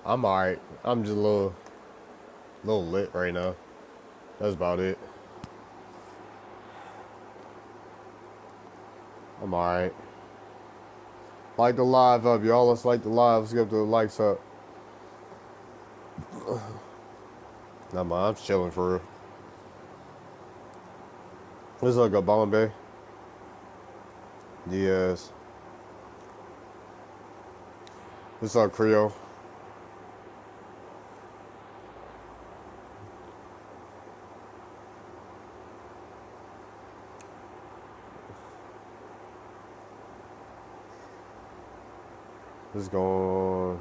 I'm alright. I'm just a little lit right now. That's about it. I'm alright. Like the live up, y'all. Let's like the live. Let's get the likes up. Nah, man, I'm chilling for real. This is like a Bombay. Yes. This is our Creole. This is going.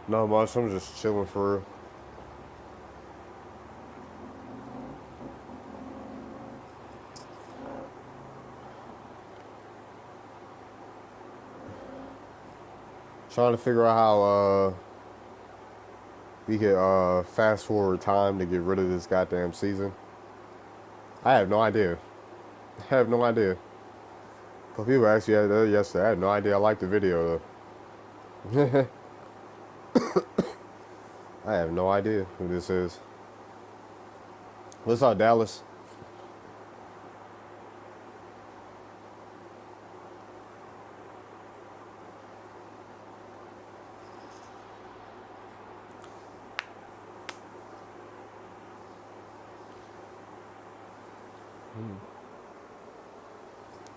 Not much. I'm just chilling for real. Trying to figure out how we could fast forward time to get rid of this goddamn season. I have no idea. I have no idea. But people asked me that yesterday. I had no idea I liked the video though. I have no idea who this is. What's up, Dallas?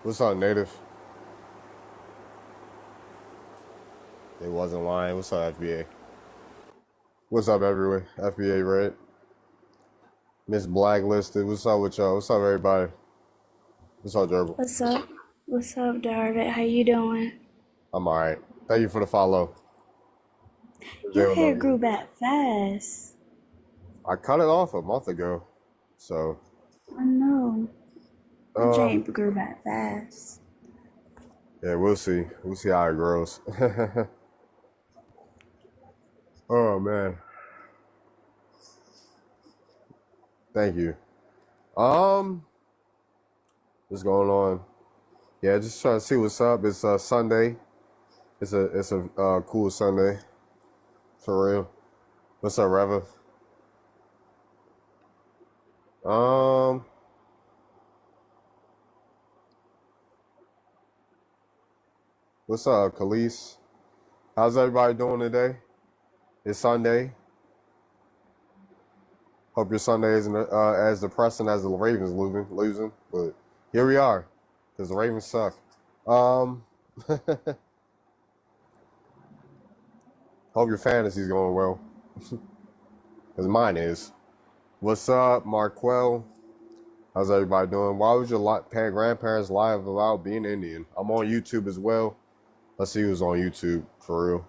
What's up, Native? It wasn't lying. What's up, FBA? What's up, everyone? FBA Red. Miss Blacklisted. What's up with y'all? What's up, everybody? What's up, Gerbil? What's up? What's up, David? How you doing? I'm alright. Thank you for the follow. Your hair grew back fast. I cut it off a month ago. So, I know. My Jane grew back fast. yeah, we'll see. We'll see how it grows. Oh, man. Thank you. What's going on? Yeah, just trying to see what's up. It's Sunday. It's a cool Sunday. For real. What's up, Reva? What's up, Khalees? How's everybody doing today? It's Sunday. Hope your Sunday isn't as depressing as the Ravens losing, but here we are, because the Ravens suck. Hope your fantasy's going well, because mine is. What's up, Marquell? How's everybody doing? Why would your grandparents lie about being Indian? I'm on YouTube as well. Let's see who's on YouTube for real.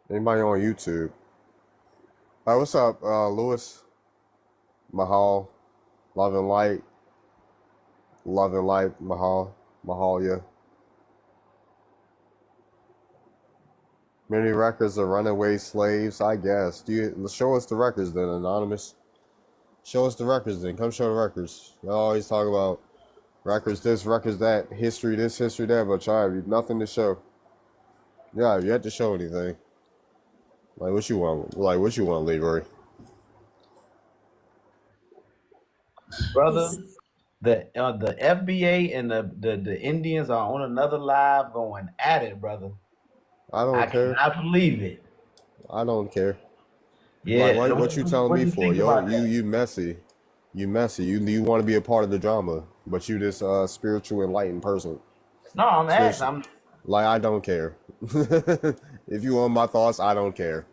Anybody on YouTube? Hi, what's up, Lewis? Mahal, Love and Light, Mahal, yeah. Many records of runaway slaves, I guess. Show us the records then, Anonymous? Show us the records then. Come show the records. You always talk about records this, records that, history this, history that, but y'all have nothing to show. Yeah, you have to show anything. Like what you want? Like what you want, Leroy? Brother, the FBA and the Indians are on another live going at it, brother. I care. I cannot believe it. I don't care. Yeah. Like, what you telling me for? Yo, you messy. You messy. You want to be a part of the drama, but you this spiritual enlightened person. No, I'm asking. Like I don't care. If you want my thoughts, I don't care.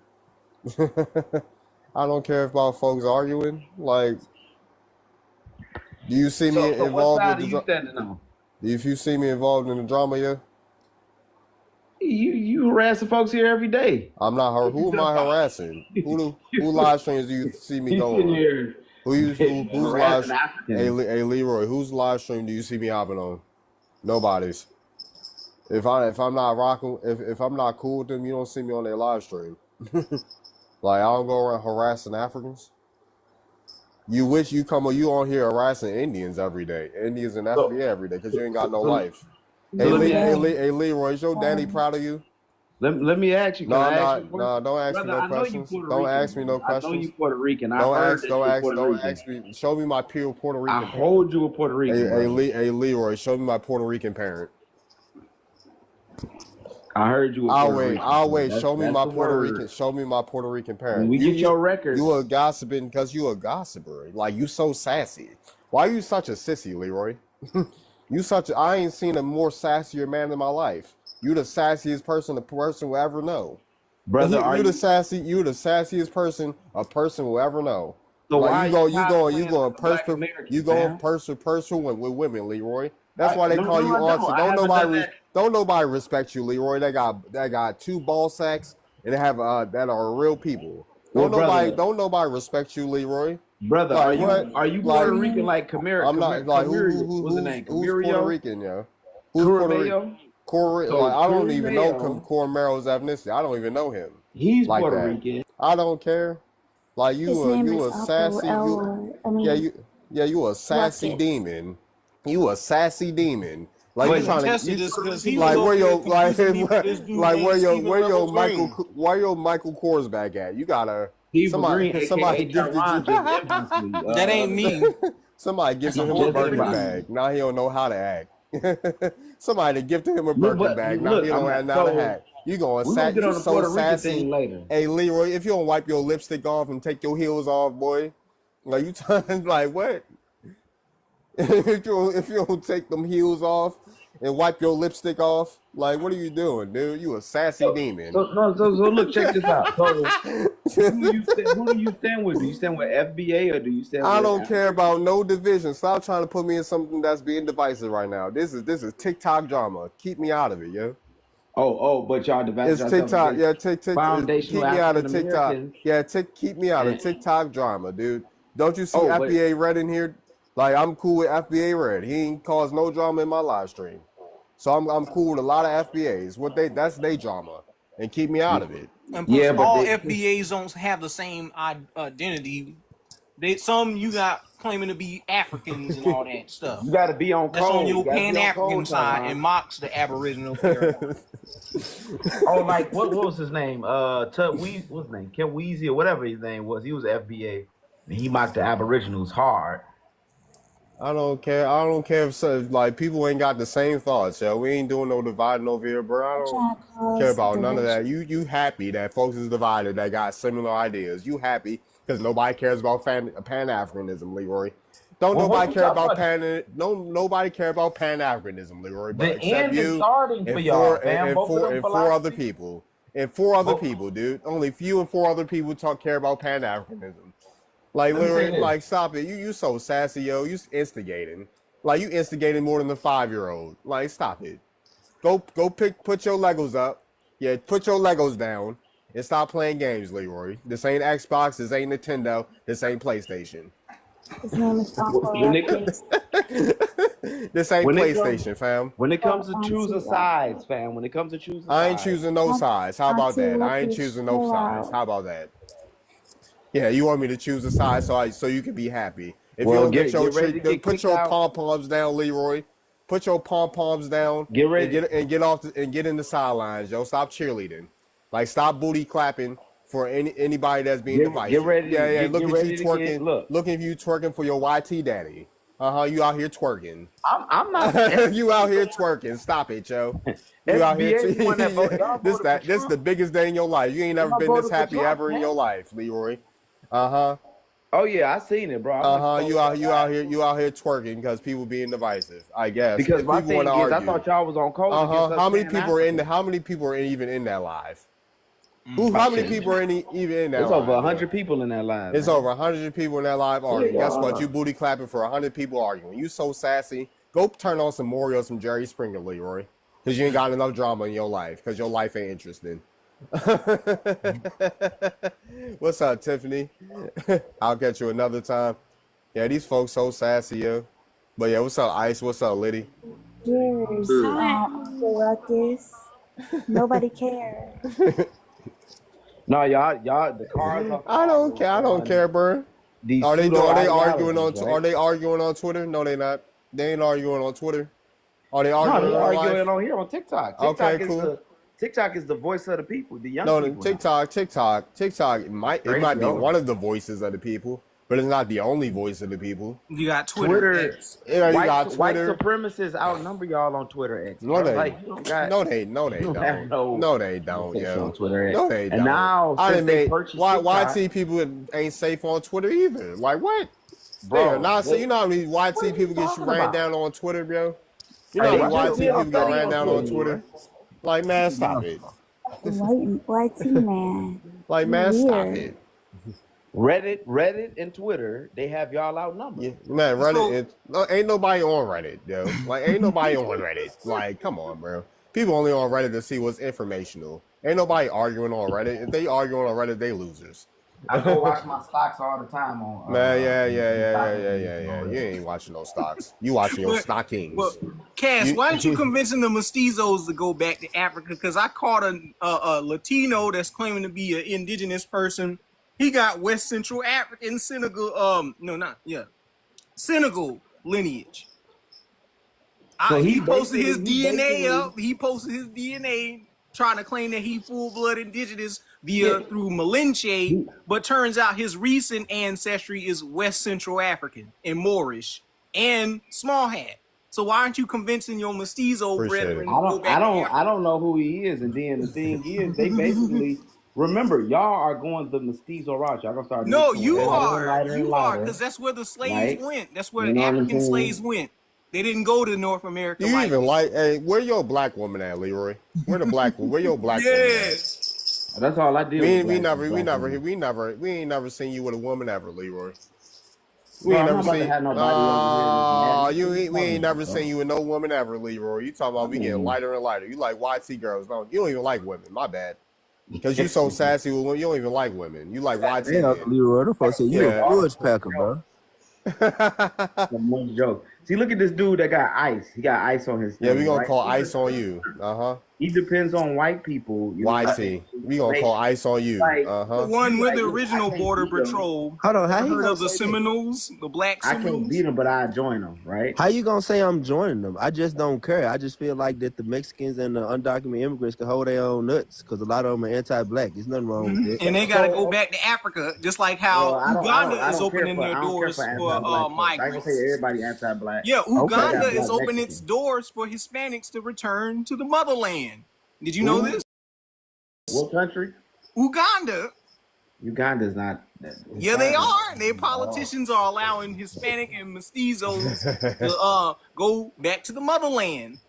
I don't care about folks arguing. Like, do you see me involved? What side are you standing on? If you see me involved in the drama, yeah. You harassing folks here every day. I'm not her. Who am I harassing? Who live streams do you see me going? Who's live? Hey Leroy, whose live stream do you see me hopping on? Nobody's. If I'm not rocking, if I'm not cool with them, you don't see me on their live stream. Like I don't go around harassing Africans. You wish you come you on here harassing Indians every day, Indians and So, FBA every day, because you ain't got no so, life. so let me ask, Hey, Leroy, is your daddy proud of you? let me ask you. Can No, I ask you a no, question? no, don't ask me Brother, no I know you questions. Puerto Don't Rican, ask me no brother. I know you questions. Puerto Rican. I heard that you're Puerto Don't Rican. ask me. Show me my pure Puerto I Rican parent. hold you a Puerto Rican, brother. Hey, Leroy, show me my Puerto Rican parent. I heard you a Puerto Rican. I'll So wait. Show me that's my the Puerto word. Rican. Show me my Puerto Rican When parent. we get your record, You a gossiping because you a gossiper. Like you so sassy. Why you such a sissy, Leroy? I ain't seen a more sassier man in my life. You the sassiest person a person will ever know. brother, are You the you? sassiest person a person will ever know. So Like why are you cosplaying like a black you American, going fam? person with women, Leroy. That's why they No, call no, you I don't. auntie. I haven't done that. Don't nobody respect you, Leroy. They got two ball sacks and they have that are real people. Well, brother, Don't nobody respect you, Leroy. brother, Like what? are you Like Puerto Rican like I'm not like Camarillo? What's the name? who's Puerto Camarillo? Rican, yo? Who's Puerto Rican? Camarillo? Like So I don't even know Camarillo, Cormero's ethnicity. I don't even know him he's like Puerto that. Rican. I don't care. Like His name you is a Otto sassy Elwood. I yeah mean, you a sassy Ruckus. demon. You a sassy demon. Like I you But can trying to attest to this because he was like over here confusing me with this dude like named Stephen where Rebel Green. your Michael Korsback at? You gotta Steve Green, somebody aka gifted Tyron, just you infamously. That ain't me. somebody That's a gifted him whole a Just different Birkin infamously. bag. dude. Now he don't know how to act. Somebody gifted him a Birkin bag. Now he don't have how to act. You going we're gonna get you on the so Puerto Rican sassy. thing later. Hey Leroy, if you don't wipe your lipstick off and take your heels off, boy, like you trying like what? If you don't take them heels off and wipe your lipstick off, like what are you doing, dude? You a sassy demon. So look, check this out. So who do you stand with? Do you stand with FBA or do you stand I with don't care about no division. Stop trying to put me in something that's being divisive right now. This is TikTok drama. Keep me out of it, yo. but y'all divided It's yourself TikTok. against Yeah, foundational keep me out of African TikTok. Americans. Yeah, keep me out of And TikTok drama, dude. Don't you see but FBA Red in here? Like I'm cool with FBA Red. He ain't caused no drama in my live stream. So I'm cool with a lot of FBAs. That's their drama. And keep me out of it. And plus, yeah, but all FBAs don't have the same identity. Some you got claiming to be Africans and all that stuff. you gotta be on That's on code. You your gotta be Pan on African code, side Tyron. and mocks the Aboriginal paradigm. Like what was his name? What's his name? Ken Weezy or whatever his name was. He was FBA. And he mocked the Aboriginals hard. I don't care. I don't care if like people ain't got the same thoughts, yo. We ain't doing no dividing over here, bro. I trying to don't care cause about none of that. division. You happy that folks is divided that got similar ideas. You happy because nobody cares about Pan-Africanism, Leroy. Don't Well, what nobody you care talking about about? nobody care about Pan-Africanism, Leroy, but The except end is you starting for and y'all, fam. Both of them four other philosophies. people. And four other Both, people, dude. Only few and four other people care about Pan-Africanism. Like let me say literally, this. like stop it. You so sassy, yo. You instigating. Like you instigating more than the 5-year-old. Like stop it. Put your Legos up. Yeah, put your Legos down and stop playing games, Leroy. This ain't Xbox. This ain't Nintendo. This ain't PlayStation. His name is Otto When it comes Ruckus. This ain't when it comes PlayStation, fam. when it comes to Auntie choosing sides, Ruckus. fam. When it comes to choosing I ain't sides. choosing no sides. How about Auntie that? I ain't Ruckus, choosing no chill sides. out. How about that? Yeah, you want me to choose a side so you can be happy. If you Well, don't get your get ready to get put kicked your out. pom poms down, Leroy. Put your pom poms down Get and ready. get off and get in the sidelines, yo. Stop cheerleading. Like stop booty clapping for anybody that's being Get divisive. ready to Yeah. get Look at you ready to get. twerking. Look, Look at you twerking for your YT daddy. You out here twerking. I'm not You out here FBA. twerking. Stop it, yo. You out here. FBA the one that voted. Y'all voted for This the Trump. biggest day in your life. You ain't never Y'all been this voted for happy Trump, ever in man. your life, Leroy. Uh-huh. Oh yeah, I seen it, bro. I went to vote that You out here twerking because people being divisive. I guess because if my people want to thing is, I argue. thought y'all was on code against us How many Pan people are in Africans. How many people are even in that live? Mm. How many Shit, people are even in that it's over live? 100 people in that line, It's man. over 100 people in that live arguing. Guess what? You booty clapping for 100 people arguing. You so sassy. Go turn on some more or some Jerry Springer, Leroy, because you ain't got enough drama in your life. Because your life ain't interesting. What's up, Tiffany? I'll catch you another time. Yeah, these folks so sassy, yo. But yeah, what's up, Ice? What's up, Liddy? Cheers, Uncle Ruckus. Nobody cares. No, y'all, the cars are I don't care. I don't care, bro. these Are they pseudo are they arguing ideologies, on right? are they arguing on Twitter? No, they not. They ain't arguing on Twitter. Are they No, arguing they in real arguing life? on here on TikTok. Okay, cool. TikTok is the voice of the people, the young No, people now. TikTok might Crazy be old. one of the voices of the people, but it's not the only voice of the people. You got Twitter. Twitter, X. You know, you white got white Twitter. supremacists outnumber y'all on Twitter X. No, Bro. they Like you don't got no, they you don't have don't. No, they don't, section yo. on Twitter X. No, they And don't. now I since they admit, purchased why TikTok, YT people ain't safe on Twitter either. Like what? bro, They are not. So what, you know how many what YT are you people get talking ran about? down on Twitter, bro? You Hey, know how you many YT did a people get study ran on down Twitter, on Twitter? Leroy. Like man, stop it. White tea man. Like You man, stop weird. it. Reddit, and Twitter, they have y'all outnumbered. Yeah, man, Reddit. So- No, ain't nobody on Reddit, yo. Like, ain't nobody on Reddit. Like, come on, bro. People only on Reddit to see what's informational. Ain't nobody arguing on Reddit. If they arguing on Reddit, they losers. I go watch my stocks all the time on. Man, yeah. You ain't watching no stocks. You watching your But- stockings. But Cass, You- why aren't you convincing the mestizos to go back to Africa? Because I caught a Latino that's claiming to be an indigenous person. He got West Central African Senegal. Senegal lineage. So He he posted his basically- he DNA basically- up. He posted his DNA trying to claim that he full blood indigenous through Malinche, but turns out his recent ancestry is West Central African and Moorish and small hat. So why aren't you convincing your mestizo Appreciate brethren it. to go back to Africa? I don't know who he is. And then the thing is, they basically remember y'all are going the mestizo route. Y'all gonna start. No, mixing you with lighter and are. lighter and You are, lighter. because that's where the slaves Right. went. That's where You know what I'm African saying? slaves went. They didn't go to North America. You like even like, hey, where your black woman at, Leroy? Where your black woman at? yes. That's all I did. We with black ain't never seen you with a woman ever, Leroy. Bro, I'm not about to have nobody over here. We ain't never seen you with no woman ever, Leroy. You talking about we getting lighter and lighter. You like YT girls, no? You don't even like women. My bad. Because you so sassy with women, you don't even like women. You like YT. Yeah, men. Leroy, the folks say you Yeah. a fudge packer, bro. One joke. See, look at this dude that got ice. He got ice on his. Yeah, we thing, gonna right? call ice on you. He depends on white people. You know, YT. We gonna call ice on you. Like- The one with the original I can't Border beat 'em. Patrol. Hold on, how you Heard gonna of the say that? Seminoles, the black I can't Seminoles? beat him, but I join him, right? How you gonna say I'm joining them? I just don't care. I just feel like that the Mexicans and the undocumented immigrants can hold their own nuts because a lot of them are anti-black. There's nothing wrong with that. And they gotta So- go back to Africa, just like how Well, I don't Uganda care is opening for- their I don't care doors for anti-black folks. I ain't gonna migrants. say everybody anti-black. Yeah, Uganda Okay. is opening Mexican. its doors for Hispanics to return to the motherland. Did you know Who? this? What country? Uganda. Uganda's not. Yeah, they are. Their politicians are allowing Hispanic and mestizos to go back to the motherland.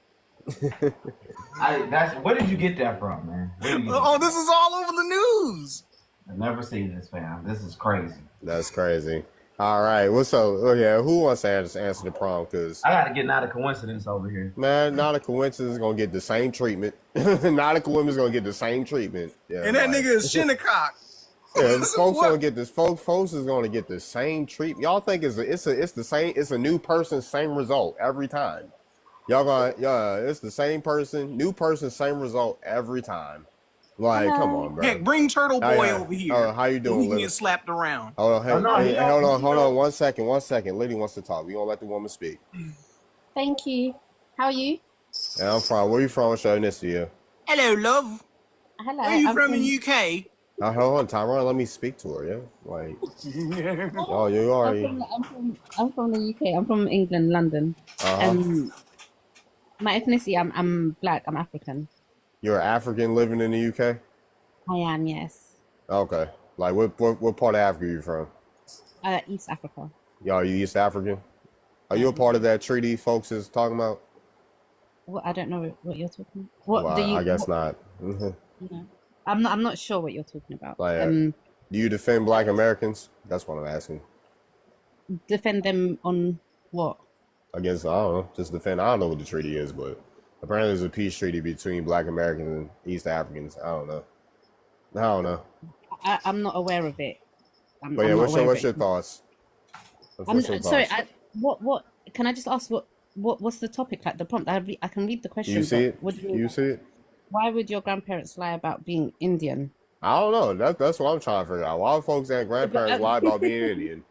Where did you get that from, man? Where did you get Oh, this is all over the news. I've never seen this, fam. This is crazy. That's crazy. All right, what's up? Oh yeah, who wants to answer the prompt? Cause I gotta get out of coincidence over here. man, not a coincidence is gonna get the same treatment. Not a coincidence is gonna get the same treatment. Yeah, And that like- nigga is Shinnecock. Yeah, folks What? gonna get this. Folks is gonna get the same treatment. Y'all think it's the same. It's a new person, same result every time. It's the same person, new person, same result every time. Like, come on, bro. Heck, bring Turtle How Boy ya- over here. how you doing, He can Lily? get slapped around. Hold on, hey, Oh, no, hey, he hold don't- on, he hold on, don't. 1 second, 1 second. Lady wants to talk. We gonna let the woman speak. Thank you. How are you? Yeah, I'm from. Where you from? What's your ethnicity? Hello, love. Hello. Where are you I'm from in UK? Hold on, Tyrone. Let me speak to her. Yeah, like, oh, you already. I'm from the UK. I'm from England, London. My ethnicity, I'm black. I'm African. You're African living in the UK. I am, yes. Okay. Like, what part of Africa are you from? East Africa. Y'all, you East African? Are you a part of that treaty folks is talking about? What I don't know what you're talking. What Well, do you? I guess what- not. Mhm. no. I'm not sure what you're talking about. Like, Do you defend Black Americans? That's what I'm asking. Defend them on what? Against, I don't know, just defend. I don't know what the treaty is, but apparently there's a peace treaty between Black Americans and East Africans. I don't know. I'm not aware of it. But yeah, I'm not what's aware your of it. thoughts? I'm What's your sorry. thoughts? What? Can I just ask what's the topic? Like the prompt. I can read the question. You see but it? You see it? Why would your grandparents lie about being Indian? I don't know. That's what I'm trying to figure out. Why folks and grandparents lie about being Indian?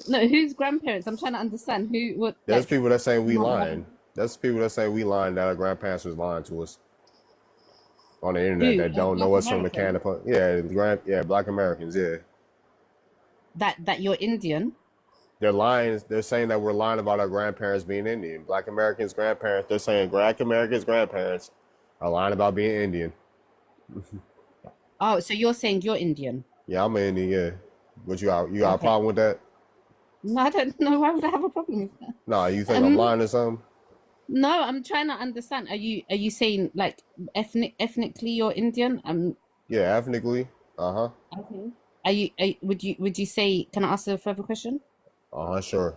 No, whose grandparents? I'm trying to understand who. What? There's Like, people that say we not lying. There's people that say we lying, that our grandparents was lying to us on the internet who? that don't know Black us from the can Americans? of yeah, black Americans, yeah. That you're Indian. They're lying. They're saying that we're lying about our grandparents being Indian. Black Americans' grandparents. They're saying Black Americans' grandparents are lying about being Indian. Oh, so you're saying you're Indian? Yeah, I'm an Indian. Yeah, but you got a Okay. problem with that? No, I don't know. Why would I have a problem with that? No, you think I'm lying or something? No, I'm trying to understand. Are you saying like ethnically you're Indian? Yeah, ethnically. Okay. Would you say? Can I ask a further question? Sure.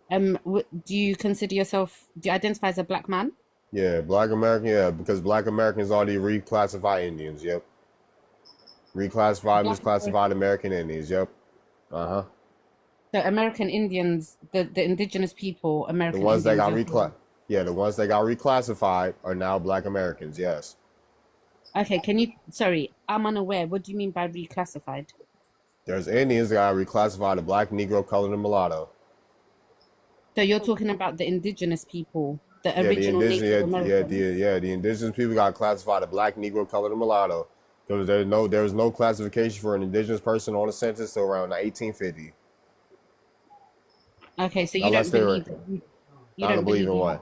Do you consider yourself? Do you identify as a black man? Yeah, Black American. Yeah, because Black Americans already reclassify Indians. Yep. Reclassified, Black misclassified American Indians. Yep. Uh-huh. So American Indians, the indigenous people, The American ones that got Indians. the ones that got reclassified are now Black Americans. Yes. Okay, can you? Sorry, I'm unaware. What do you mean by reclassified? There's Indians that got reclassified to Black, Negro, colored, and mulatto. So you're talking about the indigenous people, the Yeah, the original Native indigenous, Americans. the indigenous people got classified to Black, Negro, colored, and mulatto. Because there was no classification for an indigenous person on the census till around 1850. Okay, so you Unless don't they were, believe that you I don't don't believe in you what? have,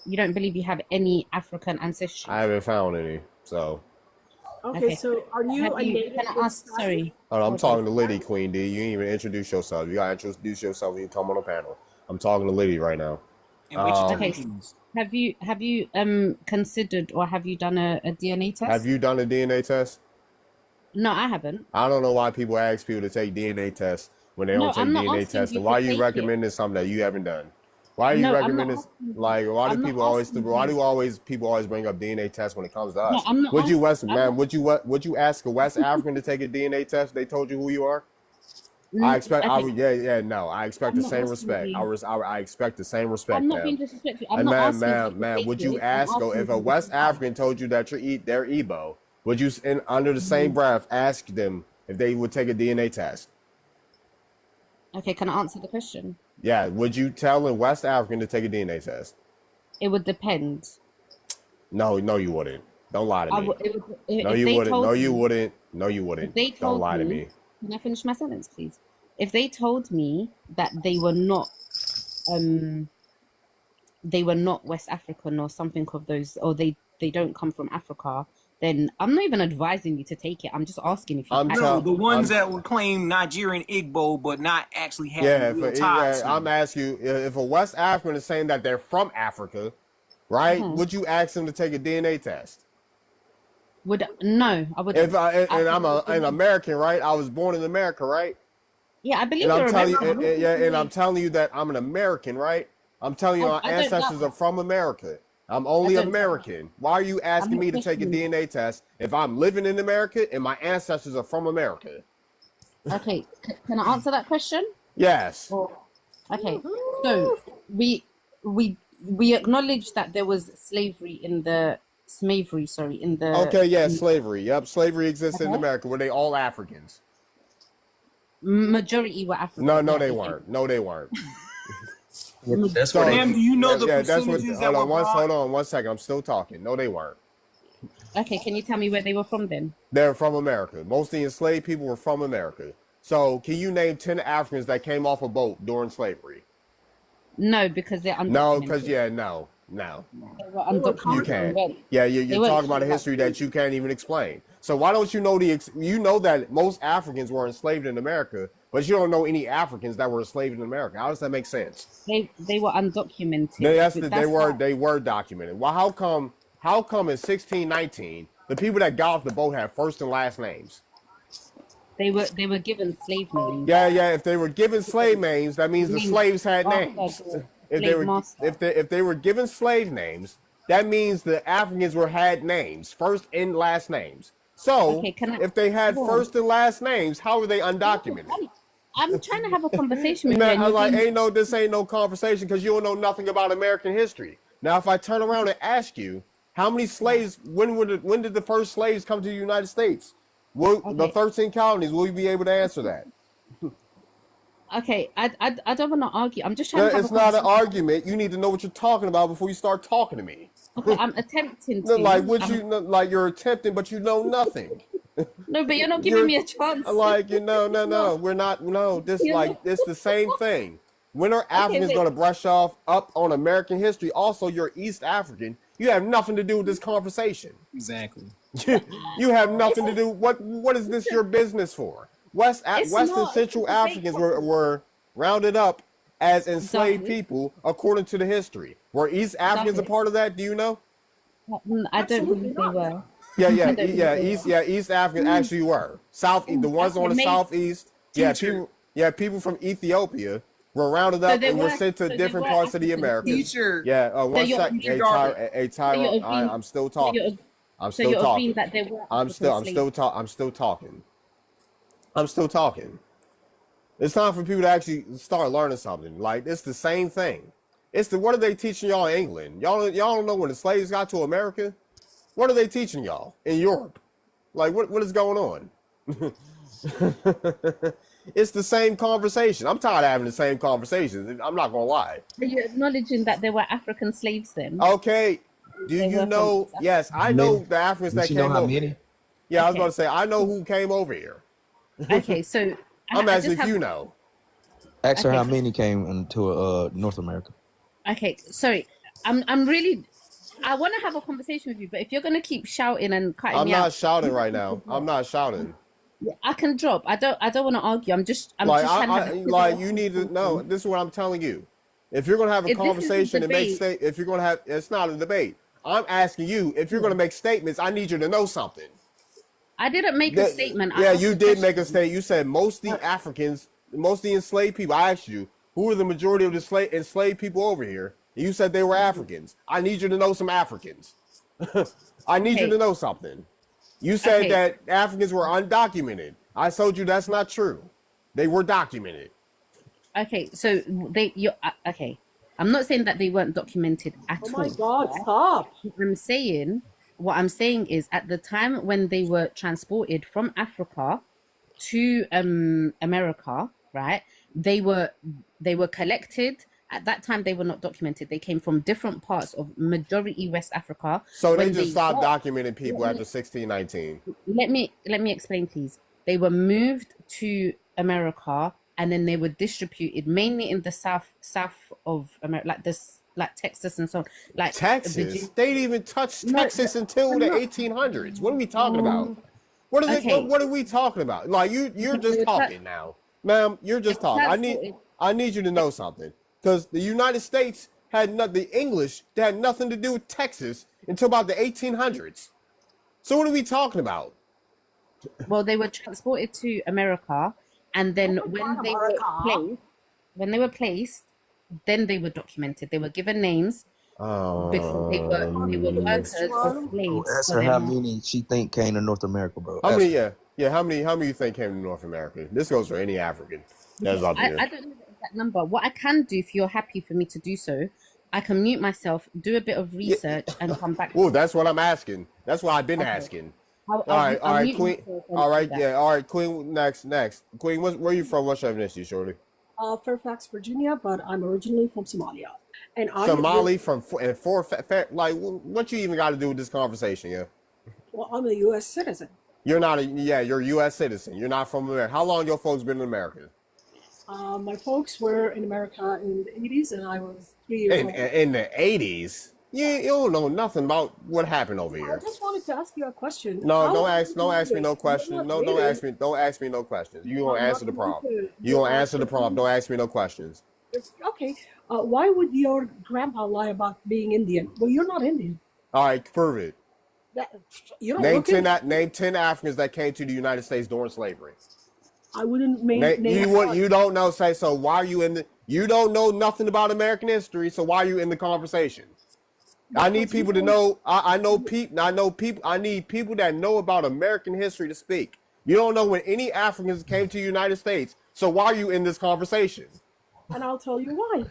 you don't believe you have any African ancestry. I haven't found any. So, Okay, so are you Have a you? native? Can I ask? Sorry. I'm Hold on. talking to Liddy, Queen D. You didn't even introduce yourself. You gotta introduce yourself when you come on the panel. I'm talking to Liddy right now. And which Um, Okay. Jamaicans? Have you considered or have you done a DNA test? Have you done a DNA test? No, I haven't. I don't know why people ask people to take DNA tests when they No, don't take I'm not DNA asking tests. you And to why you take it. recommending something that you haven't done? Why are you No, I'm not recommending asking. like why I'm do not people always asking why you. do people always bring up DNA tests when it comes to No, us? I'm not Would you asking. West I'm man, not. would you ask a West African to take a DNA test if they told you who you are? I expect I Okay, would no, I expect I'm the not same asking respect. you. I expect the same I'm respect, not ma'am. being disrespectful. I'm And not man, asking you to man, take would you it. I'm ask asking if you a to West confirm. African told you that they're Igbo, would you under the same breath ask them if they would take a DNA test? Okay, can I answer the question? Yeah, would you tell a West African to take a DNA test? It would depend. No, you wouldn't. Don't lie to me. No, If you they wouldn't. told No, you me, wouldn't. No, you if wouldn't. they Don't told lie to me, me. can I finish my sentence, please? If they told me that um they were not West African or something of those, or they don't come from Africa, then I'm not even advising you to take it. I'm just asking if you I'm actually No, tell- the ones I'm that would claim Nigerian Igbo but not actually having yeah. real ties to I'm them. asking you if a West African is saying that they're from Africa, right? Mhm. Would you ask them to take a DNA test? No, I wouldn't. If I and I'm an Absolutely. American, right? I was born in America, right? Yeah, I believe And I'm you're telling you, American. and I'm telling you that I'm an American, right? I'm telling you, I our don't ancestors doubt are from America. I'm only I don't doubt American. Why are you asking not me to take a questioning. DNA test if I'm living in America and my ancestors are from America? Okay, can I answer that question? Yes. Okay, so we acknowledge that there was slavery in the Okay, yeah, slavery. Yep, slavery existed in Okay. America. Were they all Africans? majority were African. No, yeah, they okay. weren't. No, they weren't. That's So, what they Ma'am, do you know the that's what. percentages that were brought? Hold on, 1 second. I'm still talking. No, they weren't. Okay, can you tell me where they were from then? They're from America. Most of the enslaved people were from America. So, can you name 10 Africans that came off a boat during slavery? No, because they're undocumented. No, because no. They were undocumented. You can't. Well, Yeah, They you're weren't talking about a true, history that you can't even explain. So why don't you know you know that most Africans were enslaved in America, but you don't know any Africans that were enslaved in America? How does that make sense? they were undocumented. They were documented. Well, how come in 1619 the people that got off the boat had first and last names? They were given slave names. Yeah. If they were given slave names, that means the Names slaves had after names. the If they slave were master. if they were given slave names, that means the Africans had names, first and last names. So Okay, can I- if they had Go on. first and last names, how are they undocumented? I'm trying to have a conversation with you. Man, and I'm you're like, being- this ain't no conversation because you don't know nothing about American history. Now, if I turn around and ask you how many slaves, when did the first slaves come to the United States? The Okay. 13 colonies, will you be able to answer that? Okay, I don't want to argue. I'm just trying to have It's a not an conversation. argument. You need to know what you're talking about before you start talking to me. Okay, I'm attempting No, to. like what you like you're attempting, but you know nothing. No, but you're not giving You're me a chance. like no. We're not. No, this You're like not- it's the same thing. When are Africans wait. going to brush off up on American history? Also, you're East African. You have nothing to do with this conversation. Exactly. You have nothing to do. What is this your business for? West It's and not. Central It's a debate Africans were rounded up as enslaved Exactly. people according to the history. Were East Africans a Exactly. part of that? Do you know? I don't believe they were. Yeah, I don't think they were. East Africans actually were. The ones on the Maybe- southeast. Teacher. People from Ethiopia were rounded So up they and were were- sent to so they different were parts of the African Americas. Teacher. Yeah, one you're- sec. Hey, You're- Hey, So you're Tyro, agreeing- I'm still So talking. you're, I'm so still you're talking. agreeing that they were I'm African still slaves. talking. I'm still talking. It's time for people to actually start learning something. Like it's the same thing. What are they teaching y'all in England? Y'all don't know when the slaves got to America? What are they teaching y'all in Europe? Like what is going on? It's the same conversation. I'm tired of having the same conversations. I'm not gonna lie. Are you acknowledging that there were African slaves then? Okay. Do They were you from know? South Yes, I know Many. the Africans Did that you know came how over. many? Here. Yeah, I was Okay. gonna say I know who came over here. Okay, so I'm I asking just if you have, know. Ask her Okay. how many came into North America. okay, sorry. I'm really I want to have a conversation with you, but if you're gonna keep shouting and cutting I'm me not out, shouting right now. I'm not shouting. I can drop. I don't want to argue. I'm just Like trying to have a like you need to know. This is what I'm telling you. If you're gonna have a If this is a conversation and make debate- if you're gonna have, it's not a debate. I'm asking you if you're gonna make statements. I need you to know something. I didn't make a statement. I Yeah, asked you a did make a question. statement. You said most of the Africans, most of the enslaved people. I asked you who are the majority of the enslaved people over here. And you said they were Africans. I need you to know some Africans. I need you Okay. to know something. You said Okay. that Africans were undocumented. I told you that's not true. They were documented. Okay, so okay. I'm not saying that they weren't documented at Oh all. my God, stop. What I'm saying is at the time when they were transported from Africa to America, right? They were collected. At that time they were not documented. They came from different parts of majority West Africa. So they When just stopped got- documenting people after 1619. let me explain, please. They were moved to America and then they were distributed mainly in the south of America, like this, like Texas and so on. Like Texas? Virginia. They didn't even touch No, Texas until the 1800s. What are we talking about? What are they? Okay. What are we talking about? Like you're just You're talking now, ma'am. You're just talking. I need you to know something because the United States had the English had nothing to do with Texas until about the 1800s. So what are we talking about? Well, they were transported to America, and then when they were placed, then they were documented. They were given names before they were workers or slaves. Ask for her how them. many she think came to North America, bro. How Ask many? her. Yeah. How many you think came to North America? This goes for any African that's out there. I don't know the exact number. What I can do, if you're happy for me to do so, I can mute myself, do a bit of research, and come back. Well, that's what I'm asking. That's what I've been asking. I'll All right, mute Queen. myself and All do right, that. yeah, all right, Queen. Next. Queen, where are you from? What's your ethnicity, shorty? Fairfax, Virginia, but I'm originally from Somalia. And I Somali from like what you even got to do with this conversation? Yeah, Well, I'm a U.S. citizen. you're not you're a U.S. citizen. You're not from America. How long your folks been in America? My folks were in America in the 80s, and I was 3 years old. In the 80s. You don't know nothing about what happened over I here. just wanted to ask you a question. No, How don't did ask you me no live? question. You're No, not don't native. ask me no questions. You gonna I'm answer not the prompt. native. You gonna You're answer the prompt. Don't ask me no questions. Okay. Why would your grandpa lie about being Indian? Well, you're not Indian. All right, prove it. You don't Name look 10 it. name 10 Africans that came to the United States during slavery. I wouldn't name You don't know. Say so. Why are you in the? You don't know nothing about American history. So why are you in the conversation? I need people to know. I know people. I need people that know about American history to speak. You don't know when any Africans came to the United States. So why are you in this conversation? And I'll tell you why.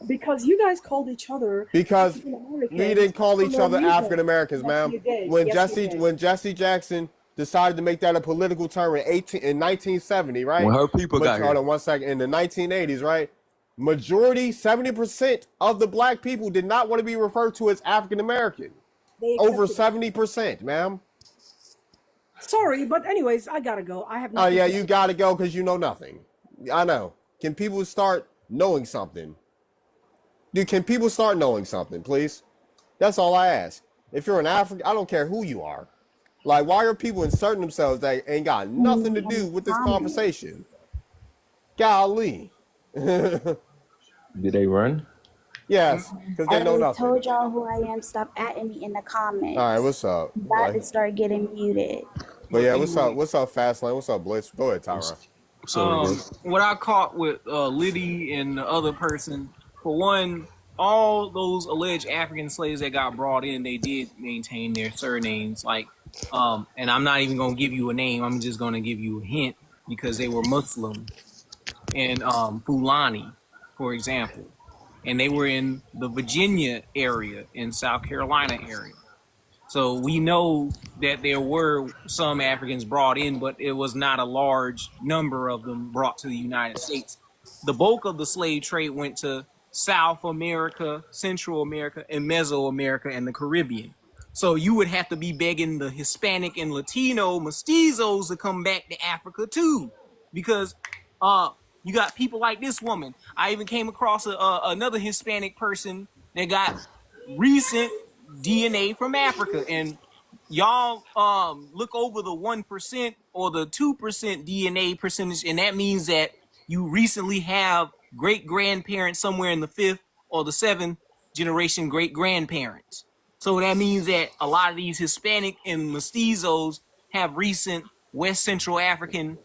Because you guys called each other Because African Americans we didn't call for each no other reason. African Americans, Yes, ma'am. you did. When Yes, you did. Jesse Jackson decided to make that a political term in 1970, right? When her people got Hold here. on 1 second. In the 1980s, right? Majority, 70% of the black people did not want to be referred to as African American. They Over accepted it. 70%, ma'am. Sorry, but anyways, I gotta go. I have Oh nothing yeah, to you say. gotta go because you know nothing. I know. Can people start knowing something? Dude, can people start knowing something, please? That's all I ask. If you're an African, I don't care who you are. Like, why are people inserting themselves that ain't got nothing to do with this conversation? Golly. Did they run? Yes, because I they know already nothing. told y'all who I am. Stop atting me in the comments. All right, what's up? I'm about to Like, start getting muted. but yeah, what's up? What's up, Fastlane? What's up, Blitz? Go ahead, Tyra. So, What I caught with Liddy and the other person, for one, all those alleged African slaves that got brought in, they did maintain their surnames. Like, and I'm not even gonna give you a name. I'm just gonna give you a hint because they were Muslim and Fulani, for example, and they were in the Virginia area, in South Carolina area. So we know that there were some Africans brought in, but it was not a large number of them brought to the United States. The bulk of the slave trade went to South America, Central America, and Mesoamerica and the Caribbean. So you would have to be begging the Hispanic and Latino mestizos to come back to Africa too, because you got people like this woman. I even came across another Hispanic person that got recent DNA from Africa, and y'all look over the 1% or the 2% DNA percentage, and that means that you recently have great grandparents somewhere in the 5th or the 7th generation great grandparents. So that means that a lot of these Hispanic and mestizos have recent West Central African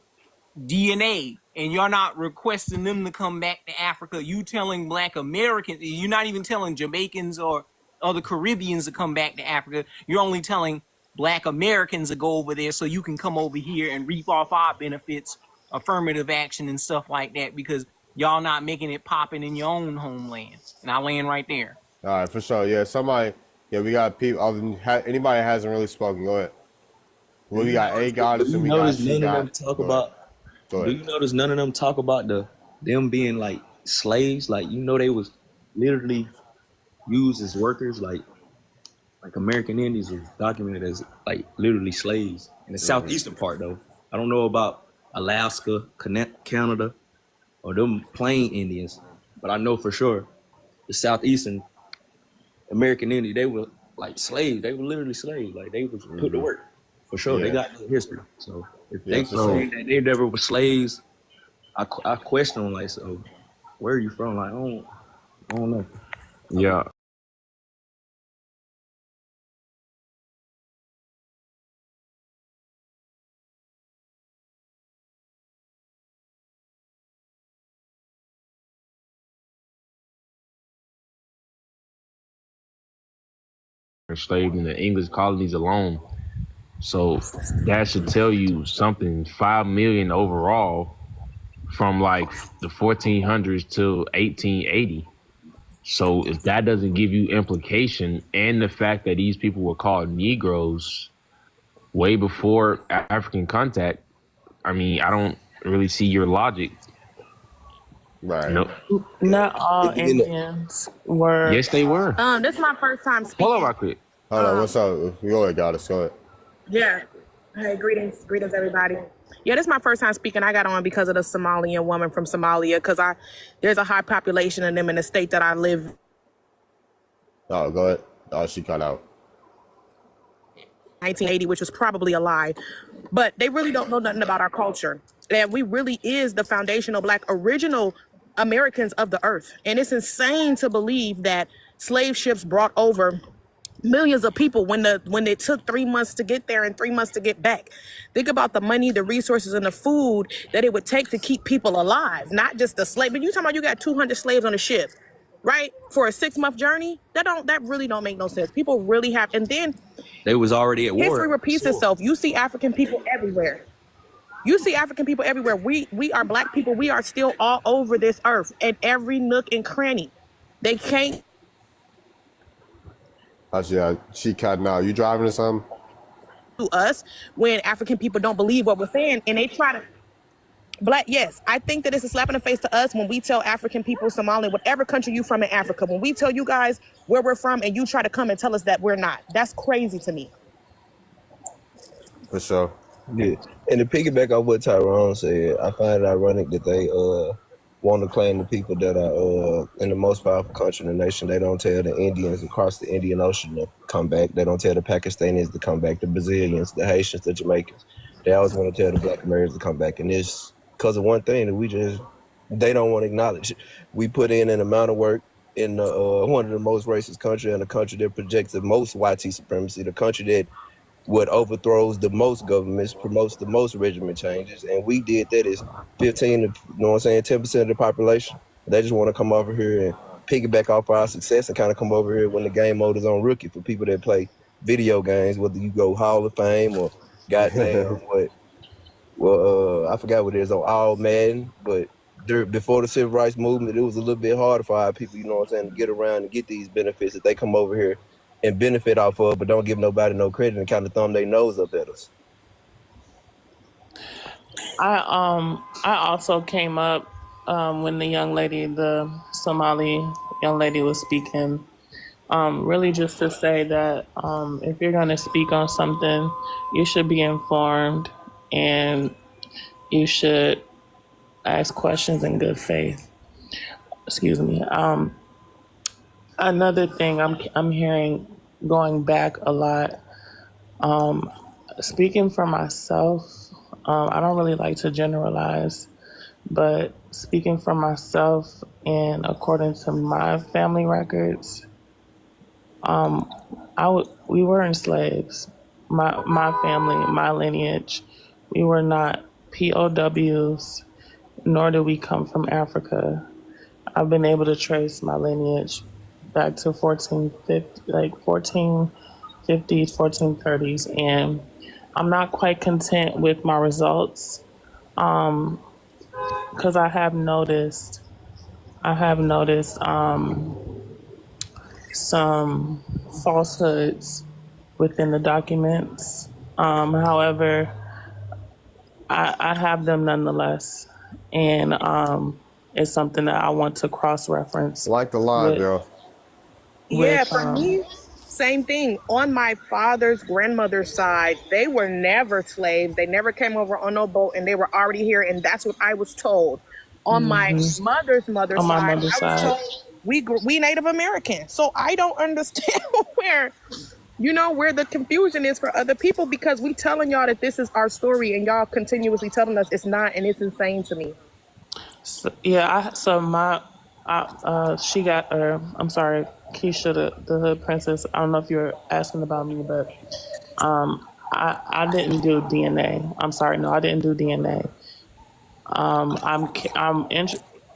DNA, and you're not requesting them to come back to Africa. You telling Black Americans, you're not even telling Jamaicans or other Caribbeans to come back to Africa. You're only telling Black Americans to go over there so you can come over here and reap off our benefits, affirmative action and stuff like that, because y'all not making it popping in your own homeland. And I land right there. All right, for sure. Yeah, somebody. Yeah, we got people. Anybody that hasn't really spoken, go ahead. Well, we got A Goddess do and you we got notice She none of them God. talk Go about? ahead. Go Do ahead. you notice none of them talk about them being like slaves? Like, you know, they was literally used as workers. Like American Indians was documented as like literally slaves in the southeastern part though. I don't know about Alaska, Canada, or them plain Indians, but I know for sure the southeastern American Indians, they were like slaves. They were literally slaves. Like, they was put to work for sure. They Yeah. got no history. So if Yeah, they for sure. say that they never were slaves, I question them, like, so where are you from? Like, I don't know. Yeah. Enslaved in the English colonies alone. So that should tell you something. 5 million overall from like the 1400s to 1880. So if that doesn't give you implication, and the fact that these people were called Negroes way before African contact, I mean, I don't really see your logic. Right. Nope. Not all Indians were. Yes, they were. This is my first time speaking. Hold on, right quick. Hold on. What's up? Go ahead, Goddess. Go ahead. Yeah. Hey, greetings, everybody. Yeah, this is my first time speaking. I got on because of the Somalian woman from Somalia, because there's a high population of them in the state that I live. Oh, go ahead. Oh, she cut out. 1980, which was probably a lie, but they really don't know nothing about our culture, and we really is the foundational Black original Americans of the earth. And it's insane to believe that slave ships brought over millions of people when it took 3 months to get there and 3 months to get back. Think about the money, the resources, and the food that it would take to keep people alive, not just the slave. But you talking about you got 200 slaves on a ship, right? For a 6-month journey? That really don't make no sense. People really have, and then They was already at war. history repeats itself. You see African people everywhere. We are Black people. We are still all over this earth, at every nook and cranny. They can't. Yeah, she cutting out. You driving or something? us when African people don't believe what we're saying and they try to Black, yes. I think that it's a slap in the face to us when we tell African people, Somali, whatever country you from in Africa, when we tell you guys where we're from and you try to come and tell us that we're not. That's crazy to me. For sure. Yeah. And to piggyback off what Tyrone said, I find it ironic that they want to claim the people that are in the most powerful country in the nation. They don't tell the Indians across the Indian Ocean to come back. They don't tell the Pakistanis to come back, the Brazilians, the Haitians, the Jamaicans. They always want to tell the Black Americans to come back. And it's because of one thing that they don't want to acknowledge. We put in an amount of work in one of the most racist country and the country that projects the most YT supremacy, the country that what overthrows the most governments, promotes the most regiment changes, and we did that as 15 to, 10% of the population. They just want to come over here and piggyback off our success and kind of come over here when the game mode is on rookie for people that play video games, whether you go Hall of Fame or goddamn what. Well, I forgot what it is on All Madden, but before the Civil Rights Movement, it was a little bit harder for our people, to get around and get these benefits that they come over here and benefit off of, but don't give nobody no credit and kind of thumb their nose up at us. I also came up when the Somali young lady was speaking, really just to say that if you're gonna speak on something, you should be informed and you should ask questions in good faith. Excuse me. Another thing I'm hearing going back a lot, speaking for myself, I don't really like to generalize, but speaking for myself and according to my family records, we weren't slaves. My family, my lineage, we were not POWs, nor did we come from Africa. I've been able to trace my lineage back to 1450s, 1430s, and I'm not quite content with my results because I have noticed some falsehoods within the documents. However, I have them nonetheless, and it's something that I want to cross-reference. Like the line, girl. Yeah, for me, same thing. On my father's grandmother's side, they were never slaves. They never came over on no boat, and they were already here, and that's what I was told. On my mother's side, I was told we Native American. So I don't understand where the confusion is for other people, because we telling y'all that this is our story, and y'all continuously telling us it's not, and it's insane to me. So, she got I'm sorry, Keisha, the Hood Princess. I don't know if you're asking about me, but I didn't do DNA. I'm sorry, no, I didn't do DNA. I'm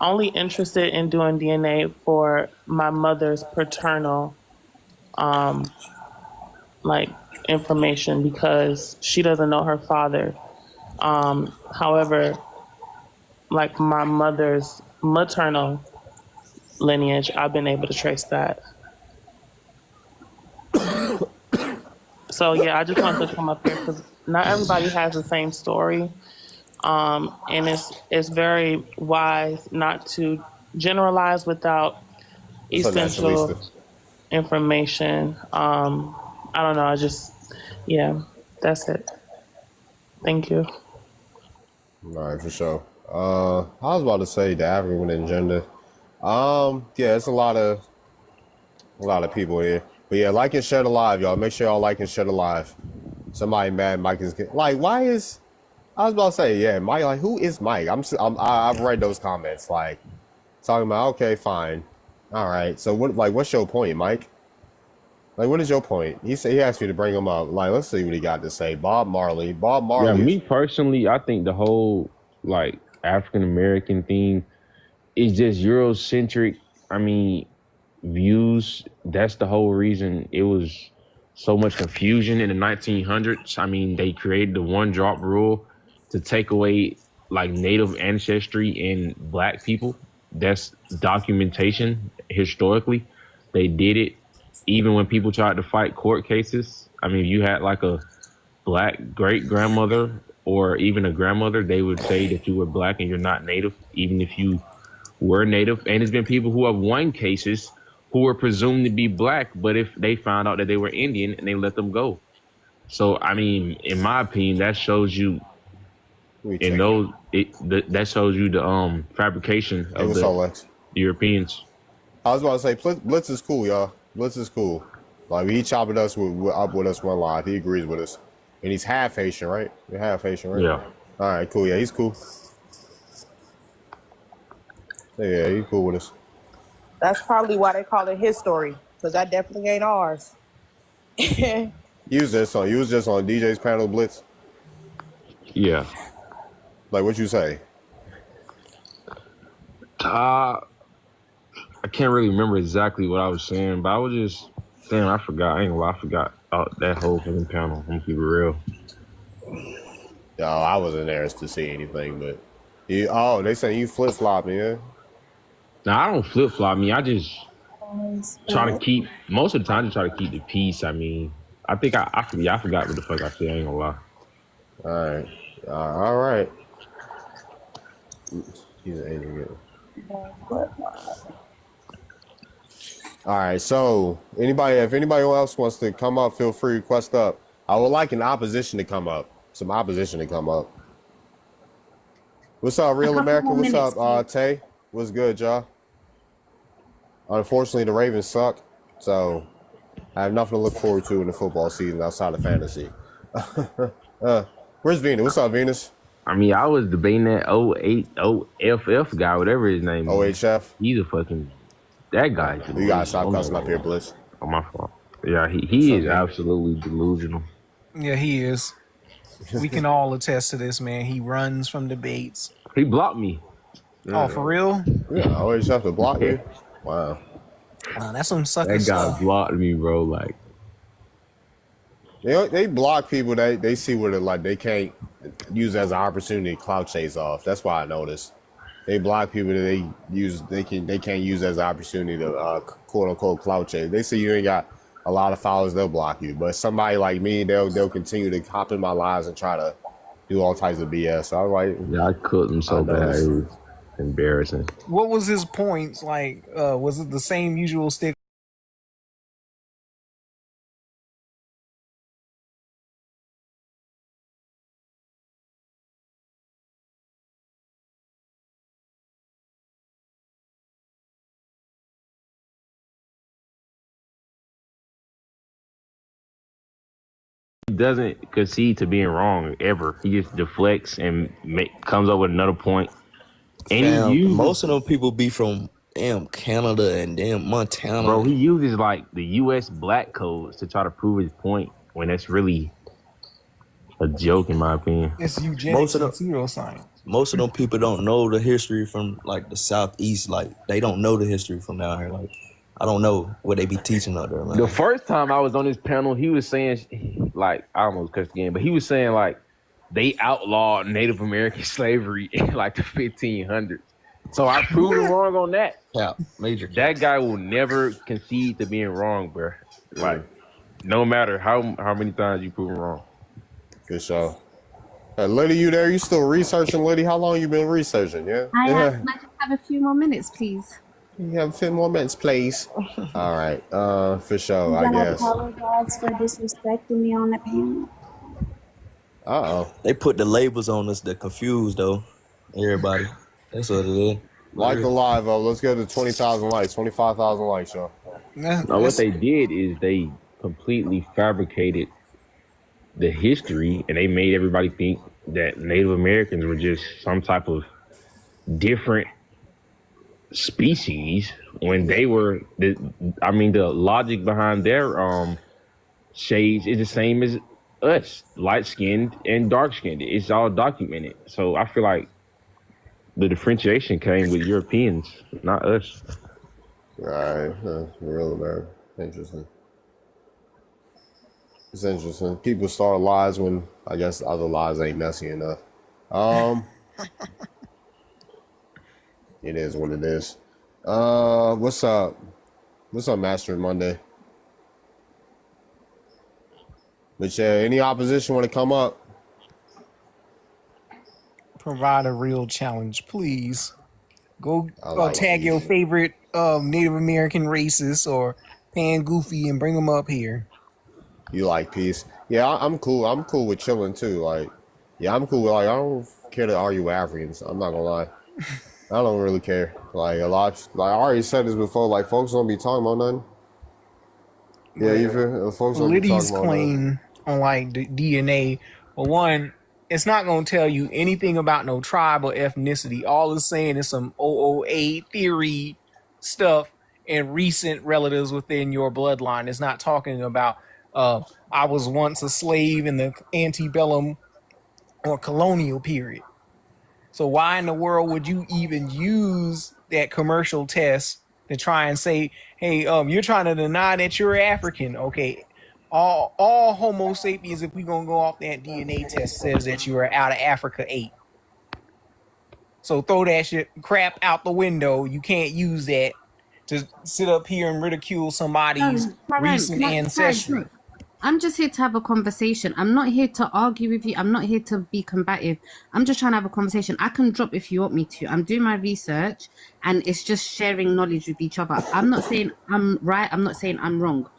only interested in doing DNA for my mother's paternal information, because she doesn't know her father. However, like my mother's maternal lineage, I've been able to trace that. So yeah, I just wanted to come up here because not everybody has the same story, and it's very wise not to generalize without essential information. I don't know. That's it. Thank you. All right, for sure. I was about to say the African agenda. Yeah, it's a lot of people here. But yeah, like and share the live, y'all. Make sure y'all like and share the live. Somebody mad Mike is why is I was about to say, yeah, Mike, like who is Mike? I've read those comments, like talking about, okay, fine. All right. So what's your point, Mike? Like, what is your point? He asked me to bring him up. Like, let's see what he got to say. Bob Marley. Yeah, me personally, I think the whole African American thing is just Eurocentric. Views. That's the whole reason it was so much confusion in the 1900s. They created the one drop rule to take away native ancestry in Black people. That's documentation historically. They did it even when people tried to fight court cases. You had a black great grandmother or even a grandmother, they would say that you were black and you're not native, even if you were native. And there's been people who have won cases who were presumed to be black, but if they found out that they were Indian and they let them go. So I mean, in my opinion, that shows you that shows you the fabrication of the Europeans. I was about to say Blitz is cool, y'all. Blitz is cool. Like he chopping us up with us one live. He agrees with us, and he's half Haitian, right? You're half Haitian, right? Yeah. All right, cool. Yeah, he's cool. Yeah, he's cool with us. That's probably why they call it his story, because that definitely ain't ours. You was just on DJ's panel, Blitz. Yeah. Like what you say? I can't really remember exactly what I was saying, but I was just saying I forgot. I ain't gonna lie, I forgot that whole fucking panel. I'm gonna keep it real. No, I wasn't there to see anything, but they say you flip flop, yeah. Now I don't flip flop. I just try to keep most of the time. I just try to keep the peace. I mean, I think I forgot what the fuck I said. I ain't gonna lie. All right. He's an alien. All right, so if anybody else wants to come up, feel free to request up. I would like some opposition to come up. What's up, Real America? What's up, Tay? What's good, y'all? Unfortunately, the Ravens suck, so I have nothing to look forward to in the football season outside of fantasy. Where's Venus? What's up, Venus? I mean, I was debating that 080FF guy, whatever his name is. OHF? He's a fucking... That guy. You gotta stop cussing up here, Blitz. Oh, my fault. Yeah, he is absolutely delusional. Yeah, he is. We can all attest to this, man. He runs from debates. He blocked me. Oh, for real? Yeah, I always have to block you. Wow. That's some sucker stuff. That guy stuff. blocked me, bro. Like, they block people that they see what they can't use as an opportunity to clout chase off. That's why I noticed. They block people that they can't use as an opportunity to quote unquote clout chase. They see you ain't got a lot of followers, they'll block you. But somebody like me, they'll continue to hop in my lives and try to do all types of BS. So I was like, yeah, I cooked him so bad. It was embarrassing. What was his points? Like, was it the same usual stick? Doesn't concede to being wrong ever. He just deflects and comes up with another point. And most of them people be from damn Canada and damn Montana. Bro, he uses like the U.S. black codes to try to prove his point when that's really a joke, in my opinion. It's eugenics and pseudoscience. Most of them people don't know the history from like the Southeast. Like they don't know the history from down here. Like I don't know what they be teaching out there, man. The first time I was on this panel, he was saying, like, I almost cursed again, but he was saying, like, they outlawed Native American slavery in, like, the 1500s. So I proved him wrong on that. Yeah, major. That guy will never concede to being wrong, bro. Like, no matter how many times you prove him wrong. Good show. Liddy, you there? You still researching, Liddy? How long you been researching, yeah? I have a few more minutes, please. You have 10 more minutes, please. All right, for sure, I guess. I apologize for disrespecting me on the panel. They put the labels on us that confuse though everybody. That's what it is. Like the live, let's get to 20,000 likes, 25,000 likes, y'all. Now, what they did is they completely fabricated the history, and they made everybody think that Native Americans were just some type of different species when they were the logic behind their shades is the same as us, light-skinned and dark-skinned. It's all documented. So I feel like the differentiation came with Europeans, not us. Right, Real America. Interesting. It's interesting. People start lies when I guess other lies ain't messy enough. It is what it is. What's up? What's up, Master Monday? But yeah, any opposition want to come up? Provide a real challenge, please. Go I like tag your these. favorite Native American races or Pan Goofy and bring them up here. You like peace? Yeah, I'm cool. I'm cool with chilling too. Like, yeah, I'm cool with like I don't care to argue with Africans. I'm not gonna lie. I don't really care. Like a lot. Like I already said this before. Like folks don't be talking about nothing. Yeah, you feel? Folks don't be Liddy's talking about nothing. claim on like the DNA, for one, it's not gonna tell you anything about no tribe or ethnicity. All it's saying is some OOA theory stuff and recent relatives within your bloodline. It's not talking about I was once a slave in the antebellum or colonial period. So why in the world would you even use that commercial test to try and say, hey, you're trying to deny that you're African? Okay, all Homo sapiens, if we're gonna go off that DNA test, says that you are out of Africa 8. So throw that shit crap out the window. You can't use that to sit up here and ridicule somebody's recent ancestry. I'm just here to have a conversation. I'm not here to argue with you. I'm not here to be combative. I'm just trying to have a conversation. I can drop if you want me to. I'm doing my research and it's just sharing knowledge with each other. I'm not saying I'm right. I'm not saying I'm wrong.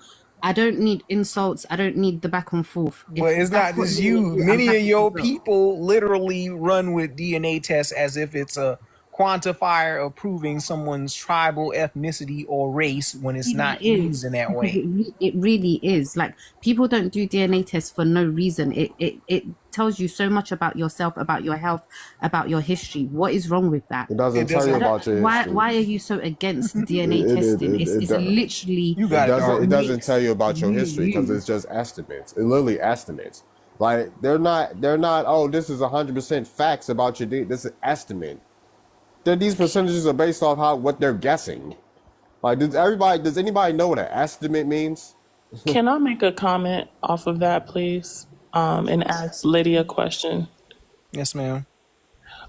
I don't need insults. I don't need the back and forth. But it's not just you. Many of your people literally run with DNA tests as if it's a quantifier of proving someone's tribal ethnicity or race when it's not used in that way. It really is. Like, people don't do DNA tests for no reason. It tells you so much about yourself, about your health, about your history. What is wrong with that? It doesn't tell you about your history. Why are you so against DNA testing? It's literally... It doesn't tell you about your history because it's just estimates. It literally estimates. Like, they're not, oh, this is 100% facts about your DNA. This is estimate. These percentages are based off what they're guessing. Like, does anybody know what an estimate means? Can I make a comment off of that, please? And ask Lydia a question. Yes, ma'am.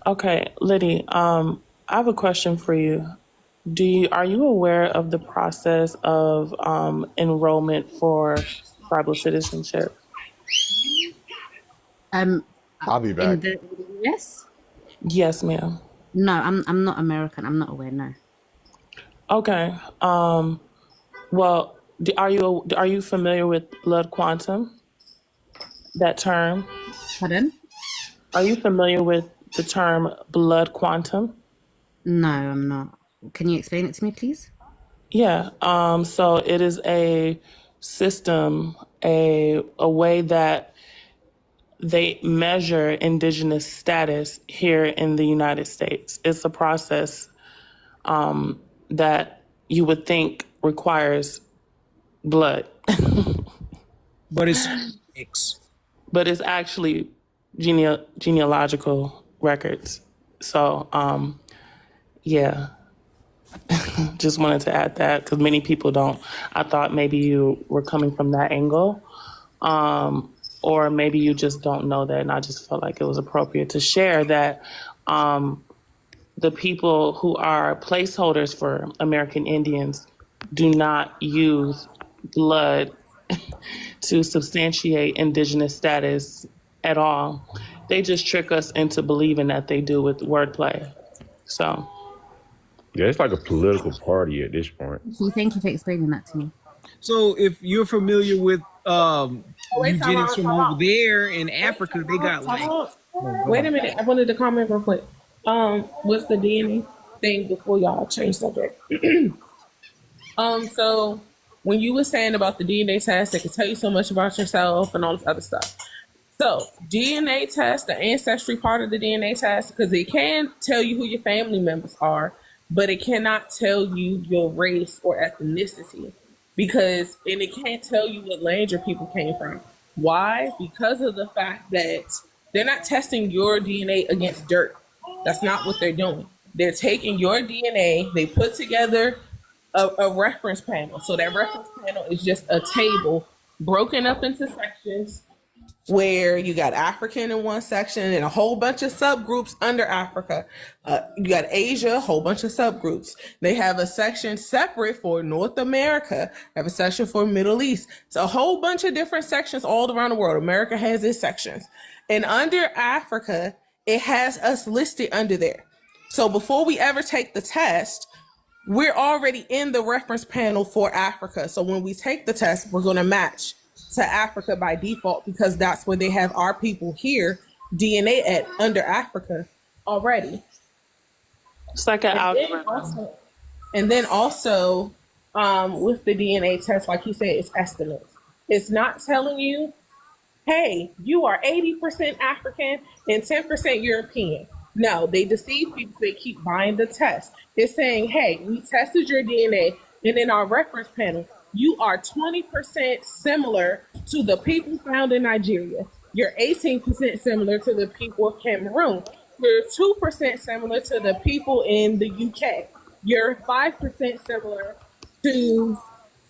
Okay, Lydia, I have a question for you. Are you aware of the process of enrollment for tribal citizenship? I'll be back. In the US? Yes, ma'am. No, I'm not American. I'm not aware. No. Okay. Well, are you familiar with blood quantum? That term. Pardon? Are you familiar with the term blood quantum? No, I'm not. Can you explain it to me, please? Yeah. So it is a system, a way that they measure indigenous status here in the United States. It's a process that you would think requires blood. But it's actually genealogical records. So, yeah. Just wanted to add that because many people don't. I thought maybe you were coming from that angle. Or maybe you just don't know that, and I just felt like it was appropriate to share that the people who are placeholders for American Indians do not use blood to substantiate indigenous status at all. They just trick us into believing that they do with wordplay. So. Yeah, it's like a political party at this point. Thank you for explaining that to me. So if you're familiar with eugenics from over there in Africa, they got like... Wait a minute, I wanted to comment real quick. What's the DNA thing before y'all change subject? So when you were saying about the DNA test, they can tell you so much about yourself and all this other stuff. So DNA test, the ancestry part of the DNA test, because it can tell you who your family members are, but it cannot tell you your race or ethnicity. And it can't tell you what land your people came from. Why? Because of the fact that they're not testing your DNA against dirt. That's not what they're doing. They're taking your DNA, they put together a reference panel. So that reference panel is just a table broken up into sections where you got African in one section and a whole bunch of subgroups under Africa. You got Asia, a whole bunch of subgroups. They have a section separate for North America, have a section for Middle East. So a whole bunch of different sections all around the world. America has its sections. And under Africa, it has us listed under there. So before we ever take the test, we're already in the reference panel for Africa. So when we take the test, we're going to match to Africa by default because that's where they have our people here DNA at under Africa already. It's like an algorithm. And then also with the DNA test, like you said, it's estimates. It's not telling you, hey, you are 80% African and 10% European. No, they deceive people. They keep buying the test. It's saying, hey, we tested your DNA, and in our reference panel, you are 20% similar to the people found in Nigeria. You're 18% similar to the people of Cameroon. You're 2% similar to the people in the UK. You're 5% similar to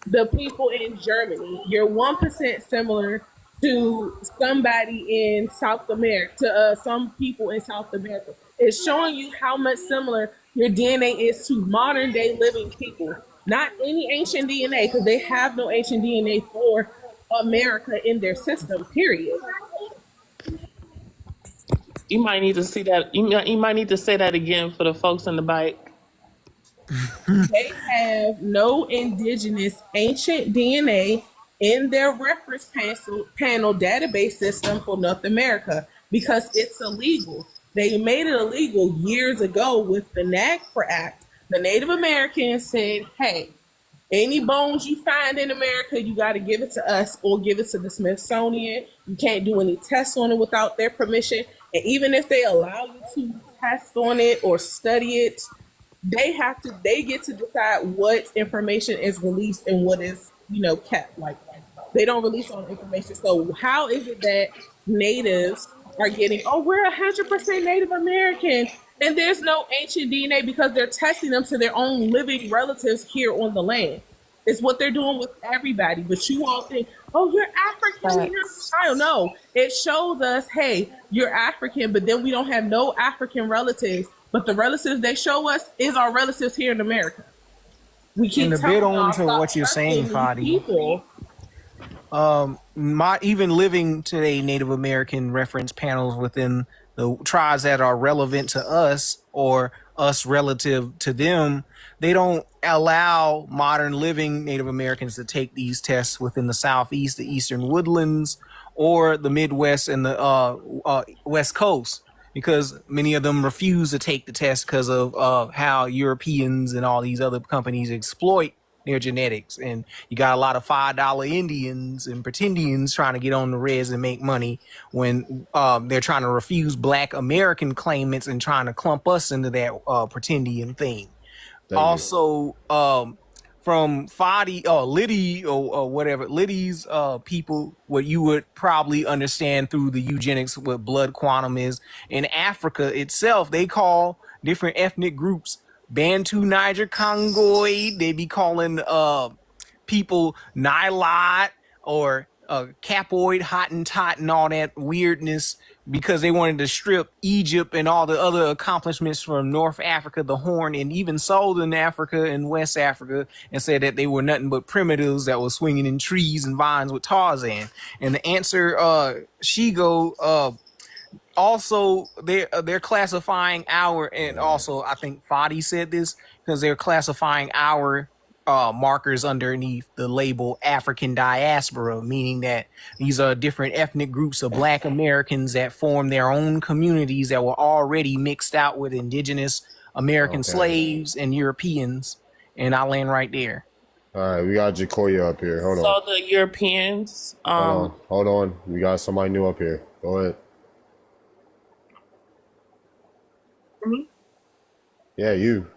the people in Germany. You're 1% similar to somebody in South America, to some people in South America. It's showing you how much similar your DNA is to modern day living people. Not any ancient DNA, because they have no ancient DNA for America in their system, period. You might need to see that. You might need to say that again for the folks in the bike. They have no indigenous ancient DNA in their reference panel database system for North America because it's illegal. They made it illegal years ago with the NAGPRA Act. The Native Americans said, hey, any bones you find in America, you got to give it to us or give it to the Smithsonian. You can't do any tests on it without their permission. And even if they allow you to test on it or study it, they get to decide what information is released and what is, kept. Like, they don't release all the information. So how is it that natives are getting, we're 100% Native American, and there's no ancient DNA because they're testing them to their own living relatives here on the land. It's what they're doing with everybody. But you all think, you're African, you're a child. No, it shows us, hey, you're African, but then we don't have no African relatives. But the relatives they show us is our relatives here in America. We keep and a bit on to what you're saying, Fadi. Even living today, Native American reference panels within the tribes that are relevant to us or us relative to them, they don't allow modern living Native Americans to take these tests within the Southeast, the Eastern Woodlands, or the Midwest and the West Coast, because many of them refuse to take the test because of how Europeans and all these other companies exploit their genetics. And you got a lot of $5 Indians and pretendians trying to get on the res and make money when they're trying to refuse Black American claimants and trying to clump us into that pretendian thing. Also, from Fadi, Liddy or whatever, Liddy's people, what you would probably understand through the eugenics, what blood quantum is. In Africa itself, they call different ethnic groups Bantu, Niger, Congoid. They be calling people Nilot or Capoid, Hottentot, and all that weirdness because they wanted to strip Egypt and all the other accomplishments from North Africa, the Horn, and even Southern Africa and West Africa, and said that they were nothing but primitives that were swinging in trees and vines with Tarzan. And the answer, Shigo, also they're classifying our, and also I think Fadi said this, because they're classifying our markers underneath the label African diaspora, meaning that these are different ethnic groups of Black Americans that form their own communities that were already mixed out with indigenous American slaves and Europeans. And I land right there. All right, we got Jacoya up here. Hold on. So the Europeans. Hold on. We got somebody new up here. Go ahead. Me? Yeah, you.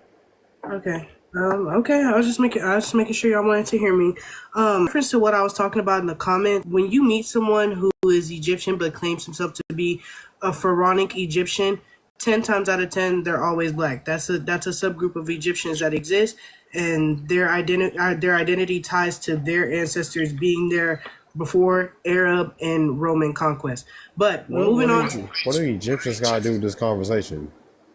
Okay. Okay. I was just making sure y'all wanted to hear me. Reference to what I was talking about in the comment, when you meet someone who is Egyptian but claims himself to be a pharaonic Egyptian, 10 times out of 10 they're always Black. That's a subgroup of Egyptians that exist, and their identity ties to their ancestors being there before Arab and Roman conquest. But moving on to What do Egyptians got to do with this conversation?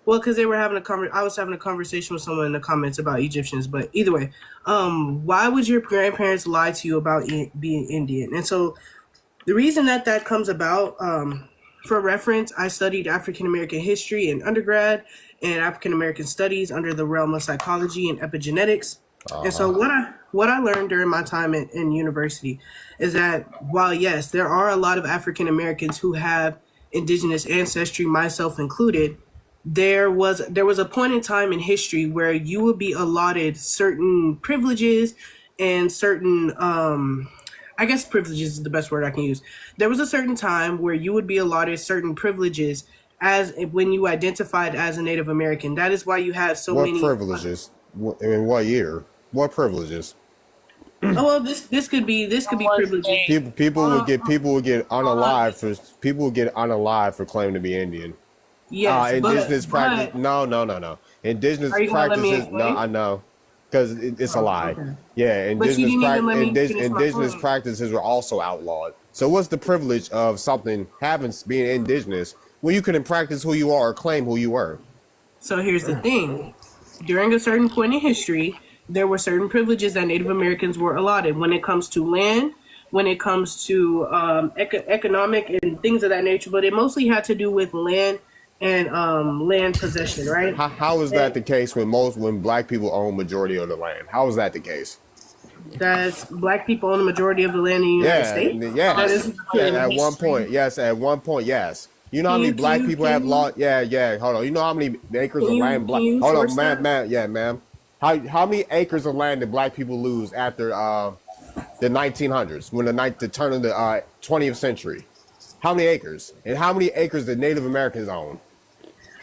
well, because they were having I was having a conversation with someone in the comments about Egyptians. But either way, why would your grandparents lie to you about being Indian? And so the reason that comes about, for reference, I studied African American history in undergrad and African American studies under the realm of psychology and epigenetics. And so what I learned during my time in university is that while yes, there are a lot of African Americans who have indigenous ancestry, myself included, there was a point in time in history where you would be allotted certain privileges and certain I guess privileges is the best word I can use. There was a certain time where you would be allotted certain privileges as when you identified as a Native American. That is why you have so What many privileges? In what year? What privileges? Oh well, this could be privileges. People would get unalived for claiming to be Indian. Yes, Indigenous practice. but No. Indigenous are you gonna let me practices. No, explain? I know, because it's a lie. Okay. Yeah, But you didn't even let me finish my indigenous point. practices were also outlawed. So what's the privilege of something being indigenous when you couldn't practice who you are or claim who you were? So here's the thing. During a certain point in history, there were certain privileges that Native Americans were allotted when it comes to land, when it comes to economic and things of that nature, but it mostly had to do with land and land possession, right? How is that the case when black people own majority of the land? How is that the case? That's black people own the majority of the land in the United States. That is At one point, yes. You know how many black people have lost? Yeah. Hold on. You know how many acres of land? Hold on, ma'am. How many acres of land did black people lose after the 1900s, when the turn of the 20th century? How many acres? And how many acres did Native Americans own?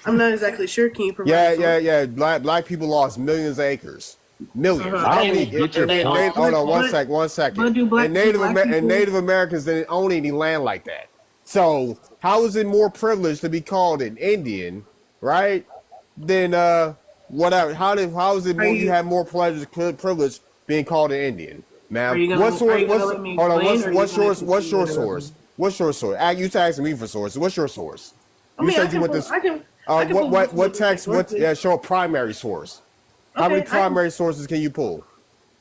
I'm not exactly sure. Can you provide? Yeah. Black people lost millions of acres. Millions. Uh-huh. How many? Hold on, one second. But do black And Native Americans didn't own any land like that. So how is it more privileged to be called an Indian, right? Than whatever? How is it more? You have more privilege being called an Indian, ma'am. What's your source? What's your source? You asking me for sources. What's your source? I mean, you said you went this. What text? Show a primary source. How many primary sources can you pull?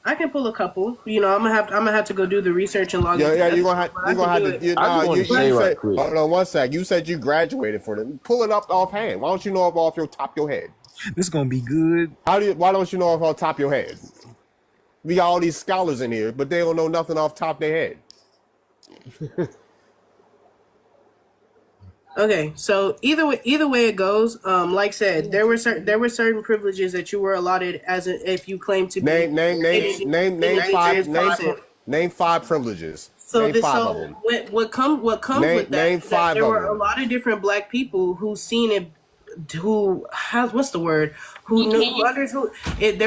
I can pull a couple. You know, I'm gonna have to go do the research and log. You're gonna have to. Hold on one sec. You said you graduated for them. Pull it up offhand. Why don't you know off your top of your head? This is gonna be good. Why don't you know off top of your head? We got all these scholars in here, but they don't know nothing off top of their head. Okay, so either way it goes, like I said, there were certain privileges that you were allotted if you claim to be name five privileges. So name five of them. What comes with that, that there were a lot of different black people who seen it, there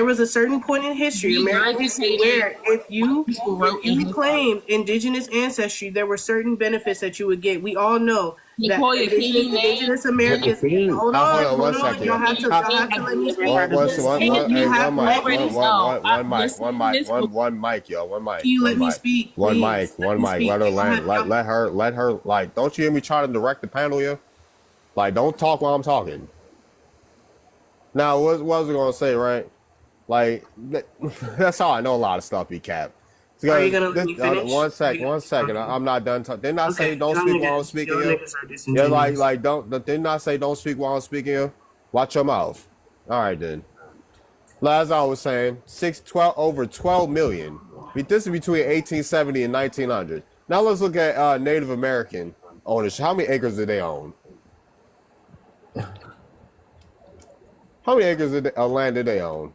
was a certain point in history, American history, where if you claimed indigenous ancestry, there were certain benefits that you would get. We all know that indigenous Americans. Hold on, one second. Y'all have to let me speak. One mic, yo. One mic. Can you let me speak? One mic. Let her. Like, don't you hear me try to direct the panel, yo? Like, don't talk while I'm talking. Now, what was I gonna say, right? Like, that's how I know a lot of stuff be capped. Are you gonna let me finish? One second. I'm not done talking. Didn't I say don't speak while I'm speaking? Yeah, like don't. Didn't I say don't speak while I'm speaking? Watch your mouth. All right then. As I was saying, over 12 million. This is between 1870 and 1900. Now let's look at Native American ownership. How many acres did they own? How many acres of land did they own?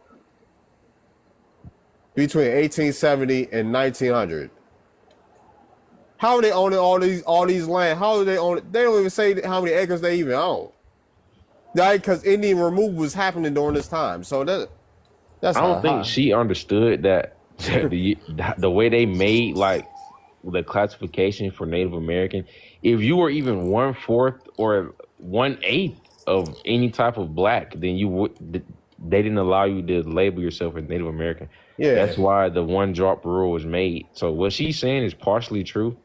Between 1870 and 1900. How are they owning all these land? How do they own it? They don't even say how many acres they even own. Right? Because Indian removal was happening during this time. So that's I don't think she understood that the way they made like the classification for Native American. If you were even 1/4 or 1/8 of any type of black, then you would they didn't allow you to label yourself as Native American. Yeah. That's why the one drop rule was made. So what she's saying is partially true,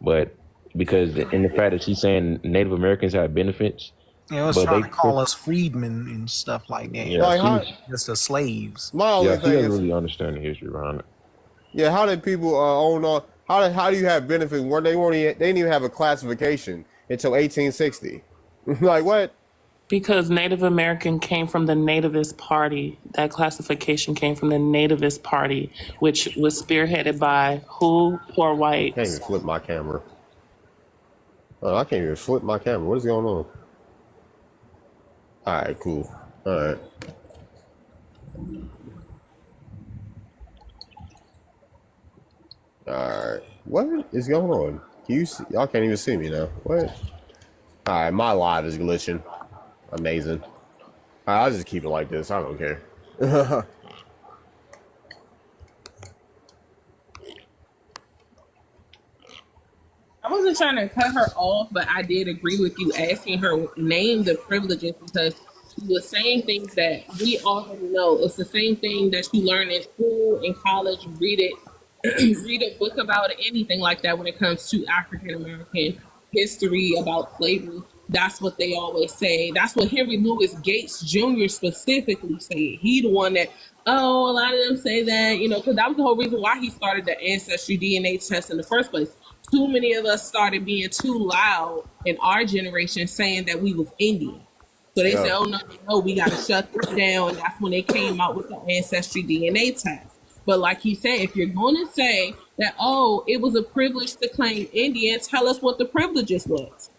but because in the fact that she's saying Native Americans have benefits, It was but trying they to call us freedmen and stuff like that. Yeah, Like how, Just the slaves. my only yeah, she thing doesn't is, really understand the history behind it. yeah, how did people own all? How do you have benefits where they didn't even have a classification until 1860? Like what? Because Native American came from the Nativist Party. That classification came from the Nativist Party, which was spearheaded by who? Poor I can't whites. even flip my camera. Oh, I can't even flip my camera. What is going on? All right, cool. All right. All right. What is going on? Can you see? Y'all can't even see me now. What? All right, my live is glitching. Amazing. All right, I'll just keep it like this. I don't care. I wasn't trying to cut her off, but I did agree with you asking her name the privileges because she was saying things that we already know. It's the same thing that you learn in school, in college, you read it, read a book about it, anything like that when it comes to African American history, about slavery. That's what they always say. That's what Henry Louis Gates Jr. specifically said. He the one that, oh, a lot of them say that, because that was the whole reason why he started the Ancestry DNA test in the first place. Too many of us started being too loud in our generation saying that we was Indian. So they said, oh, no, we got to shut this down. And that's when they came out with the Ancestry DNA test. But like he said, if you're going to say that, oh, it was a privilege to claim Indian, tell us what the privileges was.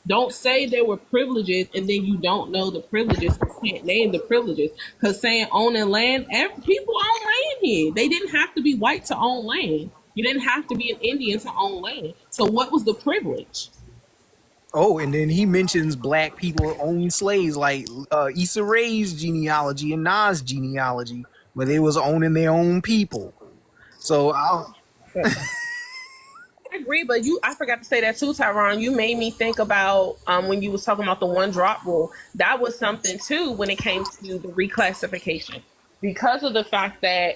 Don't say there were privileges and then you don't know the privileges. You can't name the privileges. Because saying owning land, people own land here. They didn't have to be white to own land. You didn't have to be an Indian to own land. So what was the privilege? Oh, and then he mentions black people own slaves, like Issa Rae's genealogy and Nas' genealogy, where they was owning their own people. So I agree, but I forgot to say that too, Tyron. You made me think about when you was talking about the one drop rule. That was something too when it came to the reclassification, because of the fact that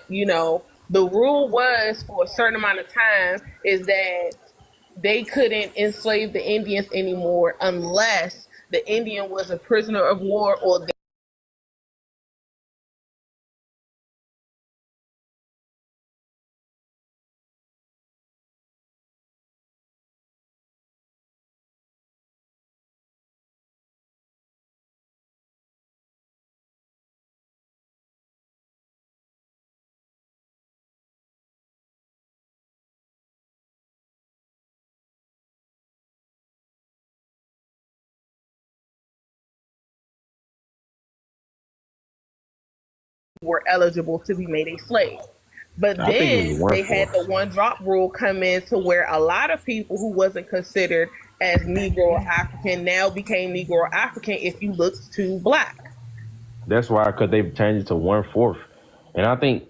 the rule was for a certain amount of time is that they couldn't enslave the Indians anymore unless the Indian was a prisoner of war or were eligible to be made a slave. But I think it was then they had the one drop rule come in to where a lot of people who wasn't considered as Negro or African now became Negro or African if you looked too black. That's why, because they've changed it to 1/4, and I think